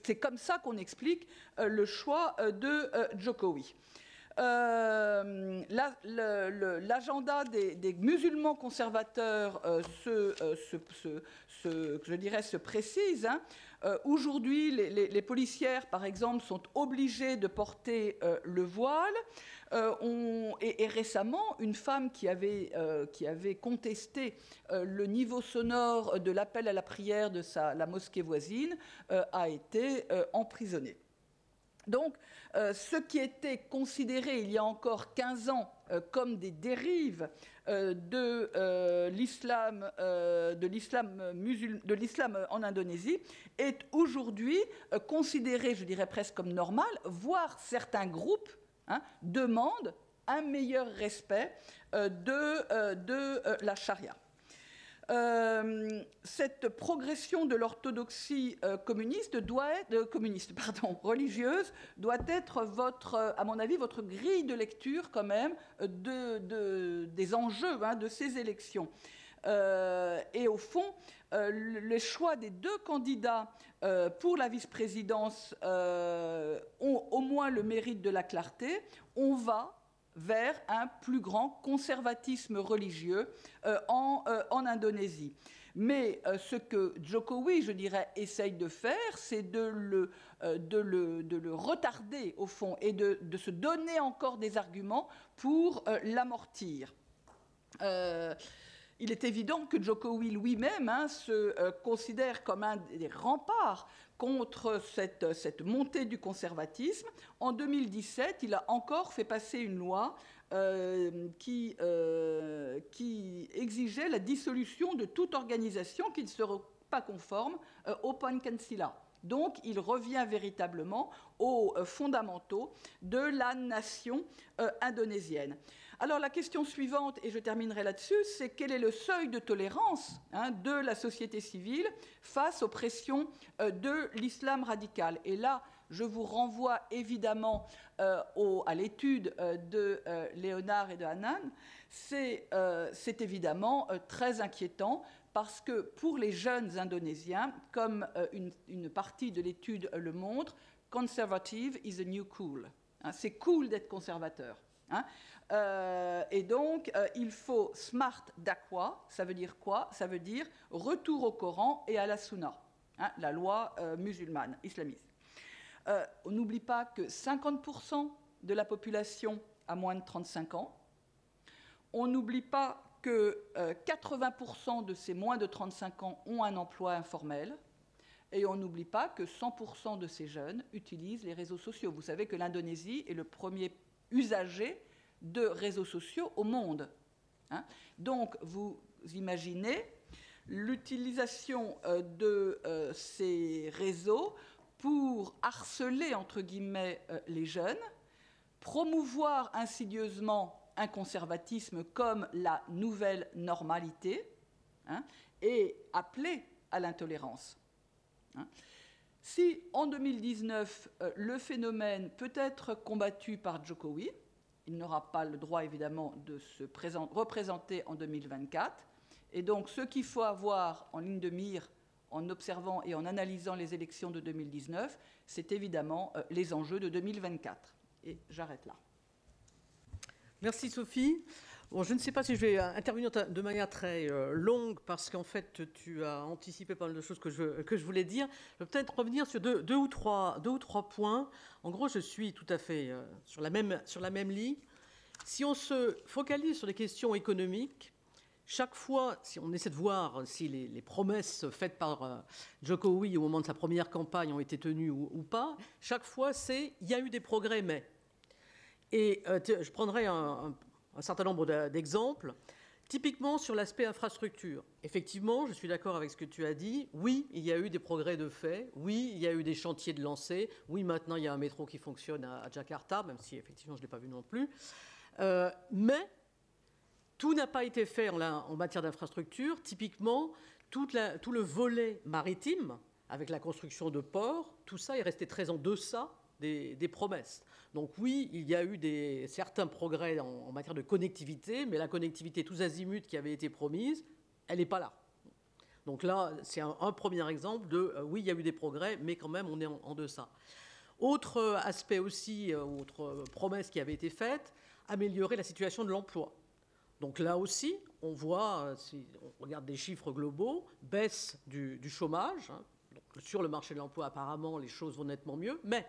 c'est comme ça qu'on explique le choix de Jokowi. L'agenda des musulmans conservateurs se précise. Aujourd'hui, les policières, par exemple, sont obligées de porter le voile. Et récemment, une femme qui avait contesté le niveau sonore de l'appel à la prière de la mosquée voisine a été emprisonnée. Donc, ce qui était considéré il y a encore 15 ans comme des dérives de l'islam en Indonésie est aujourd'hui considéré, je dirais presque comme normal, voire certains groupes demandent un meilleur respect de la charia. Cette progression de l'orthodoxie religieuse doit être, à mon avis, votre grille de lecture quand même des enjeux de ces élections. Et au fond, le choix des deux candidats pour la vice-présidence ont au moins le mérite de la clarté. On va vers un plus grand conservatisme religieux en Indonésie. Mais ce que Jokowi, je dirais, essaye de faire, c'est de le retarder, au fond, et de se donner encore des arguments pour l'amortir. Il est évident que Jokowi lui-même se considère comme un des remparts contre cette montée du conservatisme. En 2017, il a encore fait passer une loi qui exigeait la dissolution de toute organisation qui ne serait pas conforme au Pancasila. Donc, il revient véritablement aux fondamentaux de la nation indonésienne. Alors, la question suivante, et je terminerai là-dessus, c'est quel est le seuil de tolérance de la société civile face aux pressions de l'islam radical. Et là, je vous renvoie évidemment à l'étude de Léonard et de Hanan. C'est évidemment très inquiétant parce que pour les jeunes Indonésiens, comme une partie de l'étude le montre, conservative is a new cool. C'est cool d'être conservateur. Et donc, il faut smart daqwa. Ça veut dire quoi? Ça veut dire retour au Coran et à la Sunna, la loi musulmane, islamiste. On n'oublie pas que 50% de la population a moins de 35 ans. On n'oublie pas que 80% de ces moins de 35 ans ont un emploi informel. Et on n'oublie pas que 100% de ces jeunes utilisent les réseaux sociaux. Vous savez que l'Indonésie est le premier usager de réseaux sociaux au monde. Donc, vous imaginez l'utilisation de ces réseaux pour harceler, entre guillemets, les jeunes, promouvoir insidieusement un conservatisme comme la nouvelle normalité, et appeler à l'intolérance. Si, en 2019, le phénomène peut être combattu par Jokowi, il n'aura pas le droit, évidemment, de se représenter en 2024. Et donc, ce qu'il faut avoir en ligne de mire, en observant et en analysant les élections de 2019, c'est évidemment les enjeux de 2024. Et j'arrête là. Merci Sophie. Bon, je ne sais pas si je vais intervenir de manière très longue parce qu'en fait, tu as anticipé pas mal de choses que je voulais dire. Je vais peut-être revenir sur deux ou trois points. En gros, je suis tout à fait sur la même ligne. Si on se focalise sur les questions économiques, chaque fois, si on essaie de voir si les promesses faites par Jokowi au moment de sa première campagne ont été tenues ou pas, chaque fois, il y a eu des progrès, mais. Et je prendrai un certain nombre d'exemples. Typiquement sur l'aspect infrastructure. Effectivement, je suis d'accord avec ce que tu as dit. Oui, il y a eu des progrès de fait. Oui, il y a eu des chantiers de lancés. Oui, maintenant, il y a un métro qui fonctionne à Jakarta, même si effectivement, je ne l'ai pas vu non plus. Mais Tout n'a pas été fait en matière d'infrastructure. Typiquement, tout le volet maritime, avec la construction de ports, tout ça est resté très en deçà des promesses. Donc oui, il y a eu certains progrès en matière de connectivité, mais la connectivité tous azimuts qui avait été promise, elle n'est pas là. Donc là, c'est un premier exemple de oui, il y a eu des progrès, mais quand même, on est en deçà. Autre aspect aussi, autre promesse qui avait été faite, améliorer la situation de l'emploi. Donc là aussi, on voit, si on regarde des chiffres globaux, baisse du chômage. Hein. Donc, sur le marché de l'emploi, apparemment, les choses vont nettement mieux, mais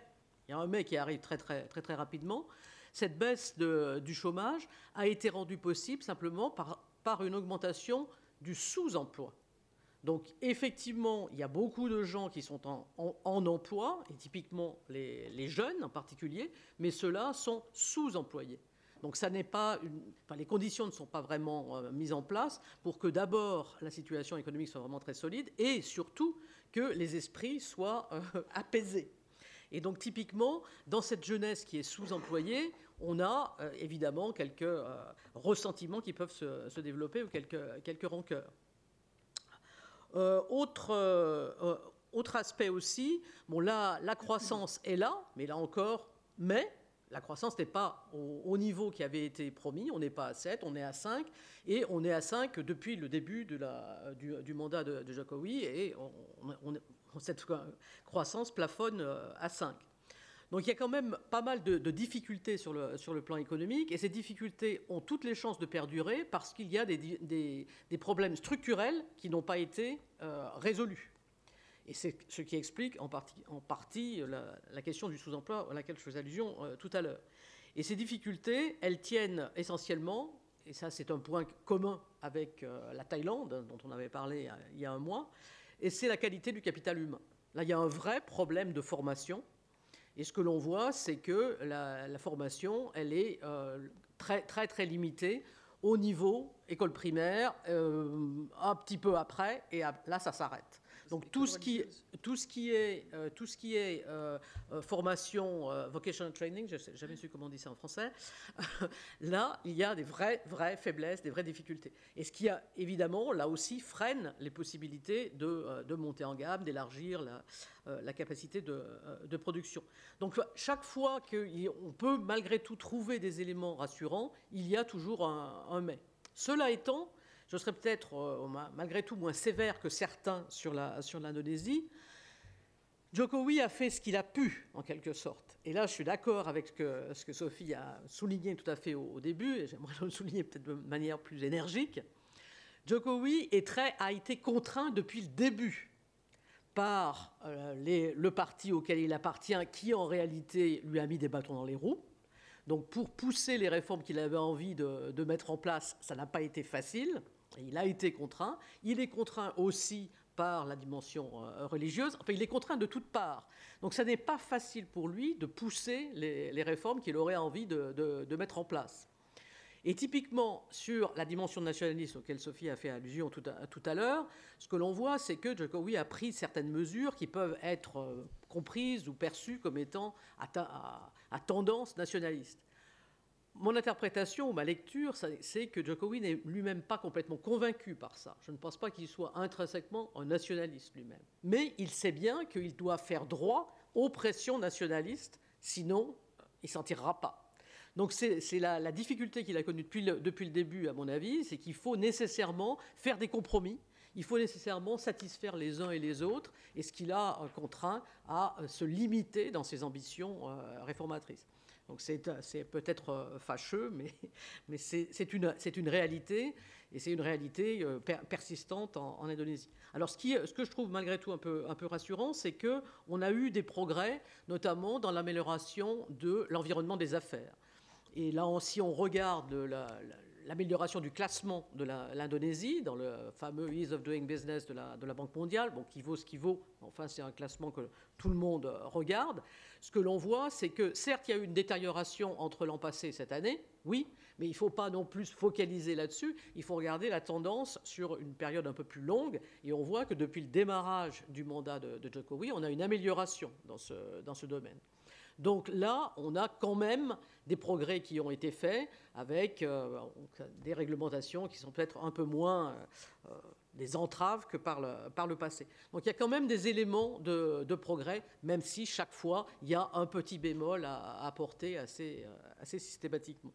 il y a un mais qui arrive très rapidement. Cette baisse du chômage a été rendue possible simplement par une augmentation du sous-emploi. Donc effectivement, il y a beaucoup de gens qui sont en emploi, et typiquement les jeunes en particulier, mais ceux-là sont sous-employés. Donc ça n'est pas les conditions ne sont pas vraiment mises en place pour que d'abord la situation économique soit vraiment très solide et surtout que les esprits soient apaisés. Et donc typiquement, dans cette jeunesse qui est sous-employée, on a évidemment quelques ressentiments qui peuvent se développer ou quelques rancœurs. Autre aspect aussi, bon là, la croissance est là, mais là encore, la croissance n'est pas au niveau qui avait été promis. On n'est pas à 7, on est à 5. Et on est à 5 depuis le début du mandat de Jokowi. Et cette croissance plafonne à 5. Donc il y a quand même pas mal de difficultés sur le plan économique. Et ces difficultés ont toutes les chances de perdurer parce qu'il y a des problèmes structurels qui n'ont pas été résolus. Et c'est ce qui explique en partie la question du sous-emploi à laquelle je faisais allusion tout à l'heure. Et ces difficultés, elles tiennent essentiellement, et ça c'est un point commun avec la Thaïlande, dont on avait parlé il y a un mois, et c'est la qualité du capital humain. Là, il y a un vrai problème de formation. Et ce que l'on voit, c'est que la formation, elle est très limitée au niveau école primaire, un petit peu après, et là, ça s'arrête. Donc tout ce qui est formation, vocational training, je n'ai jamais su comment on dit ça en français, là, il y a des vraies faiblesses, des vraies difficultés. Et ce qui, évidemment, là aussi, freine les possibilités de monter en gamme, d'élargir la capacité de production. Donc chaque fois qu'on peut malgré tout trouver des éléments rassurants, il y a toujours un mais. Cela étant, je serais peut-être malgré tout moins sévère que certains sur l'Indonésie. Jokowi a fait ce qu'il a pu, en quelque sorte. Et là, je suis d'accord avec ce que Sophie a souligné tout à fait au début, et j'aimerais le souligner peut-être de manière plus énergique. Jokowi a été contraint depuis le début par le parti auquel il appartient, qui en réalité lui a mis des bâtons dans les roues. Donc pour pousser les réformes qu'il avait envie de mettre en place, ça n'a pas été facile. Et il a été contraint. Il est contraint aussi par la dimension religieuse. Enfin, il est contraint de toutes parts. Donc ça n'est pas facile pour lui de pousser les réformes qu'il aurait envie de mettre en place. Et typiquement, sur la dimension nationaliste auquel Sophie a fait allusion tout à l'heure, ce que l'on voit, c'est que Jokowi a pris certaines mesures qui peuvent être comprises ou perçues comme étant à tendance nationaliste. Mon interprétation ou ma lecture, c'est que Jokowi n'est lui-même pas complètement convaincu par ça. Je ne pense pas qu'il soit intrinsèquement un nationaliste lui-même. Mais il sait bien qu'il doit faire droit aux pressions nationalistes, sinon il ne s'en tirera pas. Donc c'est la difficulté qu'il a connue depuis le début, à mon avis, c'est qu'il faut nécessairement faire des compromis, il faut nécessairement satisfaire les uns et les autres, et ce qu'il a contraint à se limiter dans ses ambitions réformatrices. Donc c'est peut-être fâcheux, mais c'est une réalité, et c'est une réalité persistante en Indonésie. Alors ce que je trouve malgré tout un peu rassurant, c'est qu'on a eu des progrès, notamment dans l'amélioration de l'environnement des affaires. Et là, si on regarde l'amélioration du classement de l'Indonésie, dans le fameux Ease of Doing Business de la Banque mondiale, bon, qui vaut ce qui vaut, enfin c'est un classement que tout le monde regarde, ce que l'on voit, c'est que certes, il y a eu une détérioration entre l'an passé et cette année, oui, mais il ne faut pas non plus focaliser là-dessus, il faut regarder la tendance sur une période un peu plus longue, et on voit que depuis le démarrage du mandat de Jokowi, on a une amélioration dans ce domaine. Donc là, on a quand même des progrès qui ont été faits avec des réglementations qui sont peut-être un peu moins des entraves que par le passé. Donc il y a quand même des éléments de progrès, même si chaque fois, il y a un petit bémol à apporter assez systématiquement.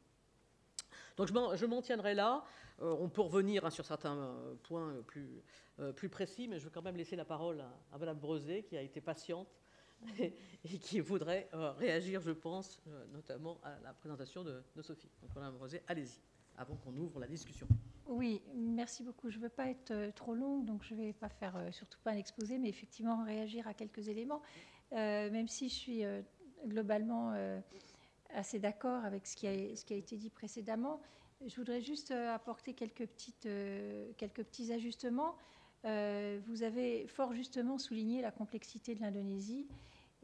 Donc je m'en tiendrai là. On peut revenir sur certains points plus précis, mais je veux quand même laisser la parole à Madame Brezé, qui a été patiente et qui voudrait réagir, je pense, notamment à la présentation de Sophie. Donc Madame Brezé, allez-y, avant qu'on ouvre la discussion. Oui, merci beaucoup. Je ne veux pas être trop longue, donc je ne vais pas faire surtout pas un exposé, mais effectivement réagir à quelques éléments, même si je suis globalement assez d'accord avec ce qui a été dit précédemment. Je voudrais juste apporter quelques petits ajustements. Vous avez fort justement souligné la complexité de l'Indonésie.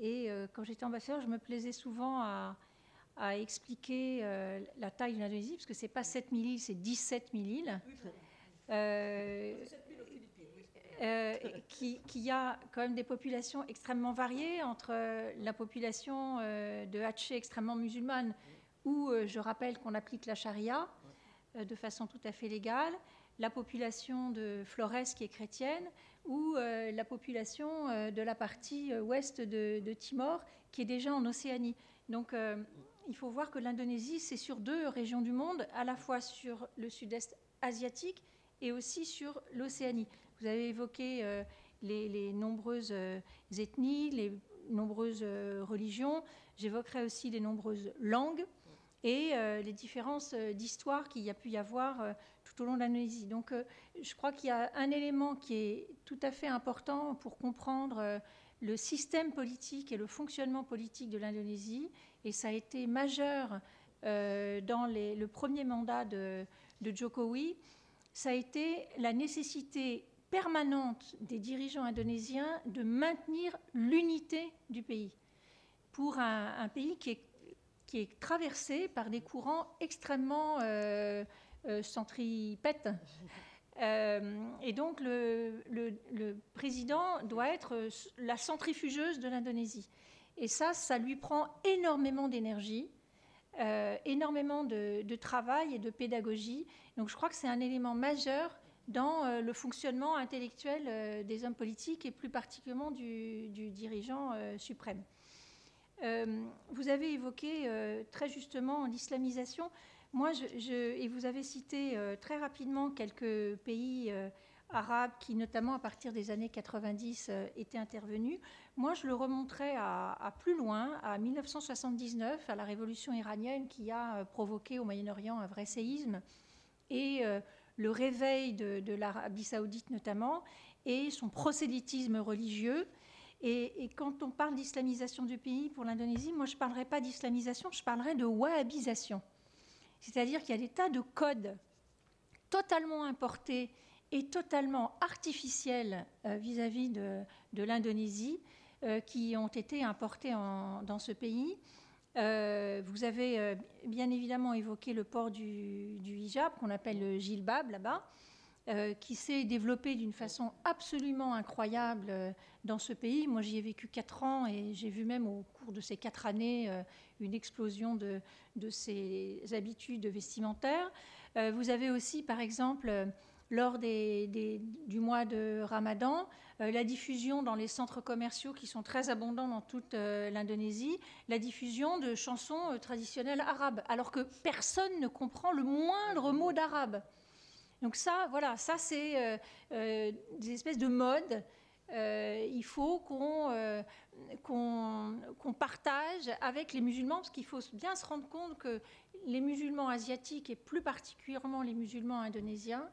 Et quand j'étais ambassadeur, je me plaisais souvent à expliquer la taille de l'Indonésie, parce que ce n'est pas 7000 îles, c'est 17 000 îles. Qui a quand même des populations extrêmement variées, entre la population de Aceh extrêmement musulmane, où je rappelle qu'on applique la charia de façon tout à fait légale, la population de Flores qui est chrétienne, ou la population de la partie ouest de Timor qui est déjà en Océanie. Donc il faut voir que l'Indonésie, c'est sur 2 régions du monde, à la fois sur le sud-est asiatique et aussi sur l'Océanie. Vous avez évoqué les nombreuses ethnies, les nombreuses religions. J'évoquerai aussi les nombreuses langues et les différences d'histoire qu'il y a pu y avoir tout au long de l'Indonésie. Donc je crois qu'il y a un élément qui est tout à fait important pour comprendre le système politique et le fonctionnement politique de l'Indonésie. Et ça a été majeur dans le premier mandat de Jokowi. Ça a été la nécessité permanente des dirigeants indonésiens de maintenir l'unité du pays pour un pays qui est traversé par des courants extrêmement centripètes. Et donc le président doit être la centrifugeuse de l'Indonésie. Et ça lui prend énormément d'énergie, énormément de travail et de pédagogie. Donc je crois que c'est un élément majeur dans le fonctionnement intellectuel des hommes politiques et plus particulièrement du dirigeant suprême. Vous avez évoqué très justement l'islamisation. Moi, et vous avez cité très rapidement quelques pays arabes qui, notamment à partir des années 90, étaient intervenus. Moi, je le remonterais à plus loin, à 1979, à la révolution iranienne qui a provoqué au Moyen-Orient un vrai séisme et le réveil de l'Arabie saoudite notamment et son prosélytisme religieux. Et quand on parle d'islamisation du pays pour l'Indonésie, moi je ne parlerai pas d'islamisation, je parlerai de wahhabisation. C'est-à-dire qu'il y a des tas de codes totalement importés et totalement artificiels vis-à-vis de l'Indonésie qui ont été importés dans ce pays. Vous avez bien évidemment évoqué le port du hijab, qu'on appelle le jilbab là-bas, qui s'est développé d'une façon absolument incroyable dans ce pays. Moi, j'y ai vécu 4 ans et j'ai vu même au cours de ces 4 années une explosion de ces habitudes vestimentaires. Vous avez aussi, par exemple, lors du mois de Ramadan, la diffusion dans les centres commerciaux qui sont très abondants dans toute l'Indonésie, la diffusion de chansons traditionnelles arabes, alors que personne ne comprend le moindre mot d'arabe. Donc ça, voilà, ça c'est des espèces de modes. Il faut qu'on partage avec les musulmans, parce qu'il faut bien se rendre compte que les musulmans asiatiques, et plus particulièrement les musulmans indonésiens,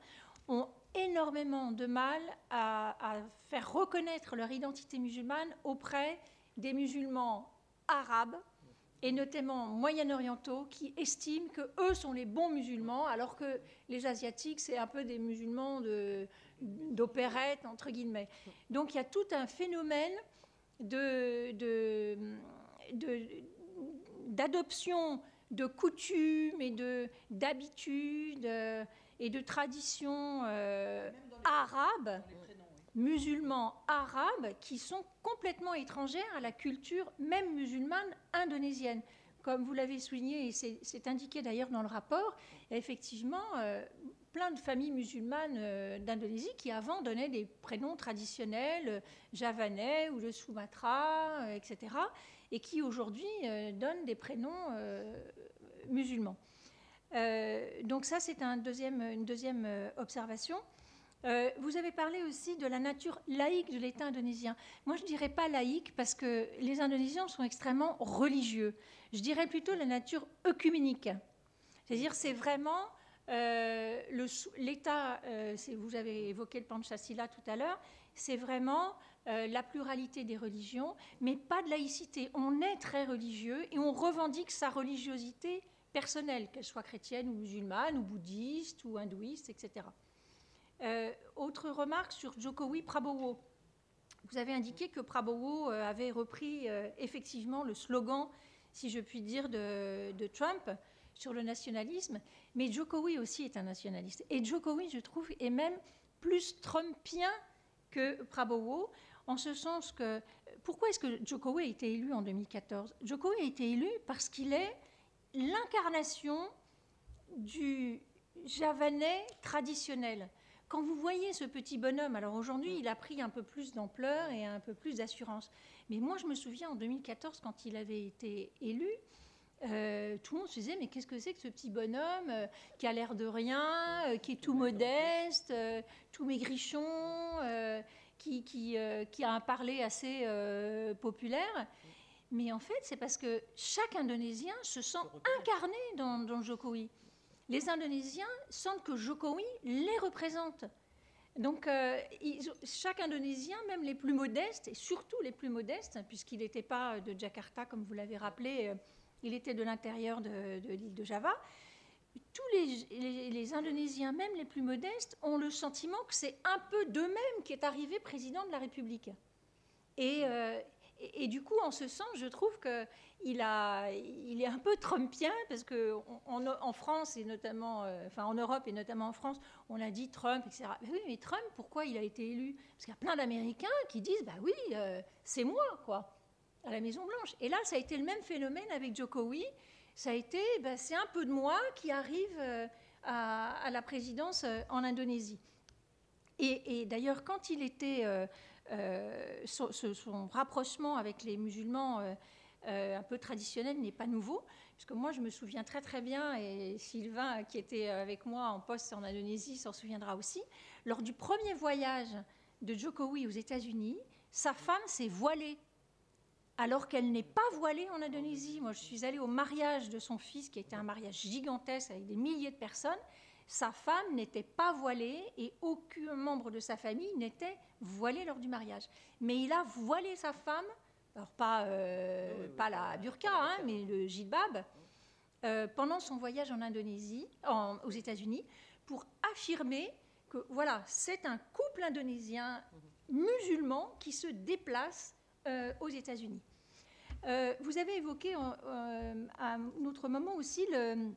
ont énormément de mal à faire reconnaître leur identité musulmane auprès des musulmans arabes, et notamment moyen-orientaux, qui estiment qu'eux sont les bons musulmans, alors que les Asiatiques, c'est un peu des musulmans d'opérette, entre guillemets. Donc il y a tout un phénomène d'adoption de coutumes et d'habitudes et de traditions arabes, musulmans arabes qui sont complètement étrangères à la culture même musulmane indonésienne. Comme vous l'avez souligné, et c'est indiqué d'ailleurs dans le rapport, il y a effectivement plein de familles musulmanes d'Indonésie qui avant donnaient des prénoms traditionnels, javanais ou de Sumatra, etc., et qui aujourd'hui donnent des prénoms musulmans. Donc ça, c'est une deuxième observation. Vous avez parlé aussi de la nature laïque de l'État indonésien. Moi, je ne dirais pas laïque parce que les Indonésiens sont extrêmement religieux. Je dirais plutôt la nature œcuménique. C'est-à-dire, c'est vraiment l'État, vous avez évoqué le Pancasila tout à l'heure, c'est vraiment la pluralité des religions, mais pas de laïcité. On est très religieux et on revendique sa religiosité personnelle, qu'elle soit chrétienne ou musulmane ou bouddhiste ou hindouiste, etc. Autre remarque sur Jokowi Prabowo. Vous avez indiqué que Prabowo avait repris effectivement le slogan, si je puis dire, de Trump sur le nationalisme, mais Jokowi aussi est un nationaliste. Et Jokowi, je trouve, est même plus trumpien que Prabowo, en ce sens que... Pourquoi est-ce que Jokowi a été élu en 2014 ? Jokowi a été élu parce qu'il est l'incarnation du javanais traditionnel. Quand vous voyez ce petit bonhomme, alors aujourd'hui, il a pris un peu plus d'ampleur et un peu plus d'assurance. Mais moi, je me souviens en 2014, quand il avait été élu, tout le monde se disait, mais qu'est-ce que c'est que ce petit bonhomme qui a l'air de rien, qui est tout modeste, tout maigrichon, qui a un parler assez populaire. Mais en fait, c'est parce que chaque Indonésien se sent incarné dans Jokowi. Les Indonésiens sentent que Jokowi les représente. Donc, chaque Indonésien, même les plus modestes, et surtout les plus modestes, puisqu'il n'était pas de Jakarta, comme vous l'avez rappelé, il était de l'intérieur de l'île de Java, tous les Indonésiens, même les plus modestes, ont le sentiment que c'est un peu d'eux-mêmes qui est arrivé président de la République. Et du coup, en ce sens, je trouve qu'il est un peu trumpien, parce qu'en France, et notamment, en Europe et notamment en France, on a dit Trump, etc. Mais oui, mais Trump, pourquoi il a été élu ? Parce qu'il y a plein d'Américains qui disent, bah oui, c'est moi, quoi, à la Maison-Blanche. Et là, ça a été le même phénomène avec Jokowi. Ça a été, c'est un peu de moi qui arrive à la présidence en Indonésie. Et d'ailleurs, quand il était... son rapprochement avec les musulmans un peu traditionnels n'est pas nouveau, puisque moi je me souviens très très bien, et Sylvain qui était avec moi en poste en Indonésie s'en souviendra aussi, lors du premier voyage de Jokowi aux États-Unis, sa femme s'est voilée, alors qu'elle n'est pas voilée en Indonésie. Moi je suis allée au mariage de son fils, qui était un mariage gigantesque avec des milliers de personnes. Sa femme n'était pas voilée et aucun membre de sa famille n'était voilé lors du mariage. Mais il a voilé sa femme, alors pas la burqa, mais le djilbab, pendant son voyage en Indonésie, aux États-Unis, pour affirmer que voilà, c'est un couple indonésien musulman qui se déplace aux États-Unis. Vous avez évoqué à un autre moment aussi le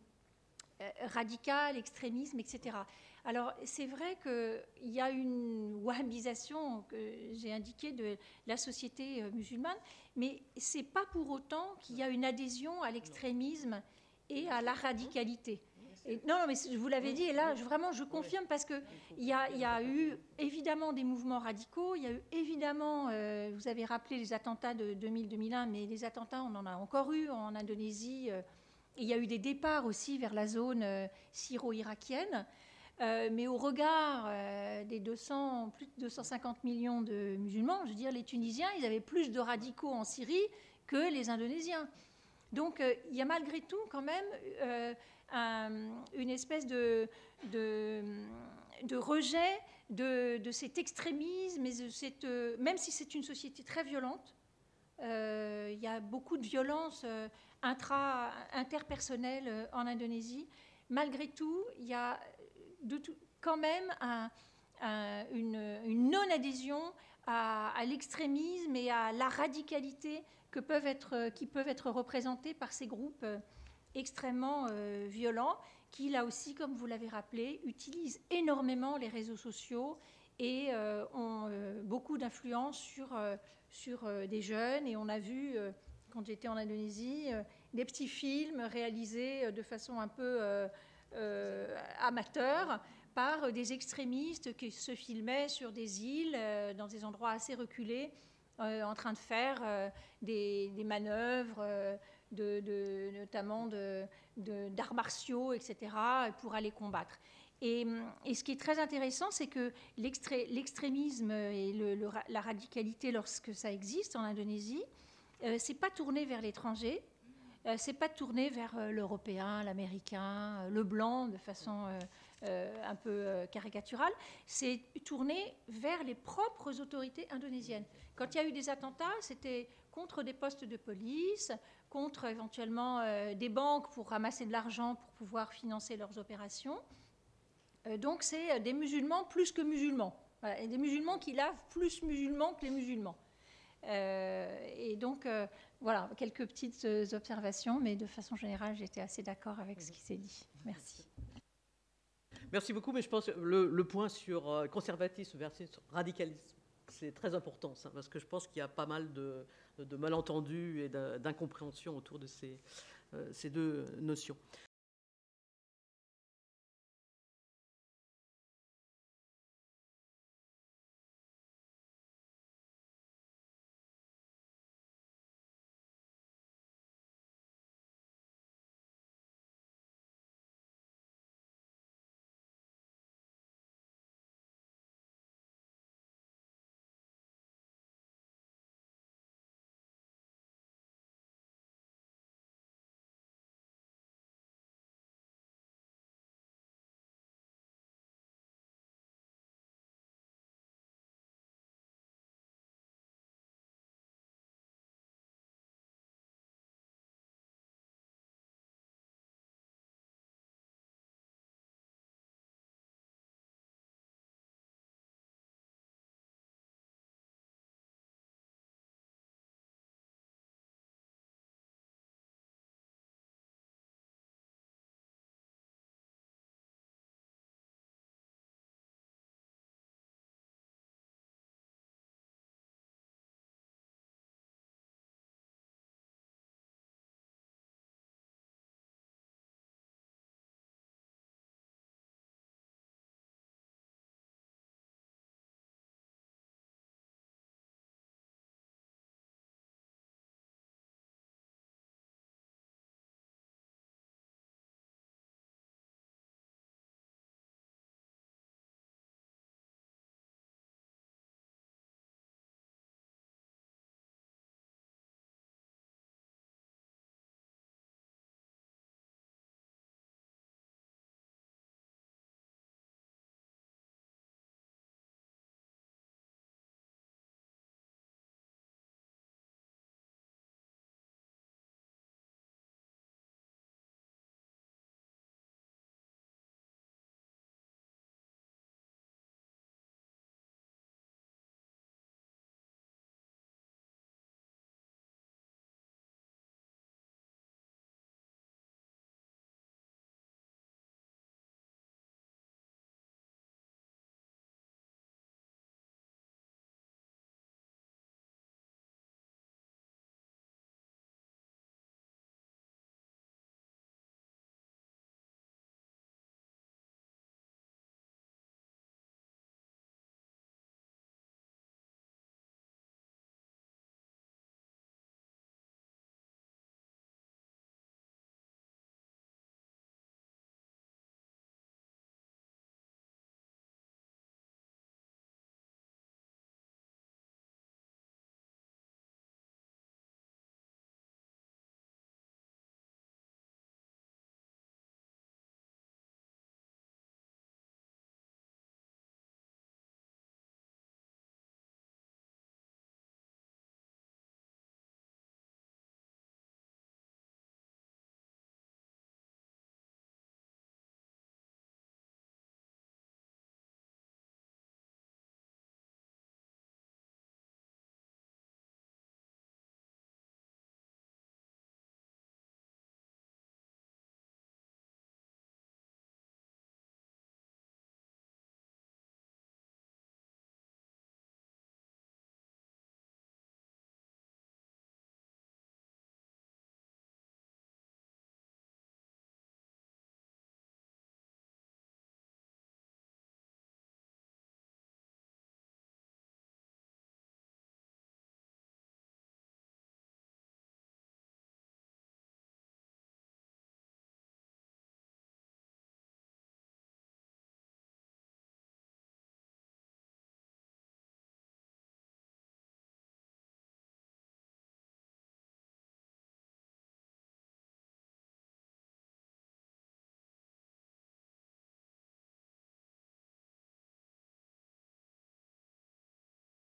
radical, extrémisme, etc. Alors, c'est vrai qu'il y a une wahhabisation que j'ai indiquée de la société musulmane, mais ce n'est pas pour autant qu'il y a une adhésion à l'extrémisme et à la radicalité. Et, non, mais je vous l'avais dit, et là, vraiment, je confirme, parce qu'il y a eu évidemment des mouvements radicaux, il y a eu évidemment, vous avez rappelé les attentats de 2000-2001, mais les attentats, on en a encore eu en Indonésie. Il y a eu des départs aussi vers la zone syro-irakienne, mais au regard des plus de 250 millions de musulmans, je veux dire, les Tunisiens, ils avaient plus de radicaux en Syrie que les Indonésiens. Donc, il y a malgré tout quand même une espèce de rejet de cet extrémisme, et même si c'est une société très violente, il y a beaucoup de violence interpersonnelle en Indonésie. Malgré tout, il y a quand même une non-adhésion à l'extrémisme et à la radicalité qui peuvent être représentés par ces groupes extrêmement violents, qui, là aussi, comme vous l'avez rappelé, utilisent énormément les réseaux sociaux et ont beaucoup d'influence sur des jeunes. Et on a vu, quand j'étais en Indonésie, des petits films réalisés de façon un peu amateur par des extrémistes qui se filmaient sur des îles, dans des endroits assez reculés, en train de faire des manœuvres, notamment d'arts martiaux, etc., pour aller combattre. Et ce qui est très intéressant, c'est que l'extrémisme et la radicalité, lorsque ça existe en Indonésie, c'est pas tourné vers l'étranger, c'est pas tourné vers l'européen, l'américain, le blanc de façon un peu caricaturale, c'est tourné vers les propres autorités indonésiennes. Quand il y a eu des attentats, c'était contre des postes de police, contre éventuellement des banques pour ramasser de l'argent pour pouvoir financer leurs opérations. Donc c'est des musulmans plus que musulmans. Voilà, et des musulmans qui lavent plus musulmans que les musulmans. Et donc, voilà, quelques petites observations, mais de façon générale, j'étais assez d'accord avec ce qui s'est dit. Merci. Merci beaucoup, mais je pense que le point sur conservatisme versus radicalisme, c'est très important, ça, parce que je pense qu'il y a pas mal de malentendus et d'incompréhension autour de ces deux notions.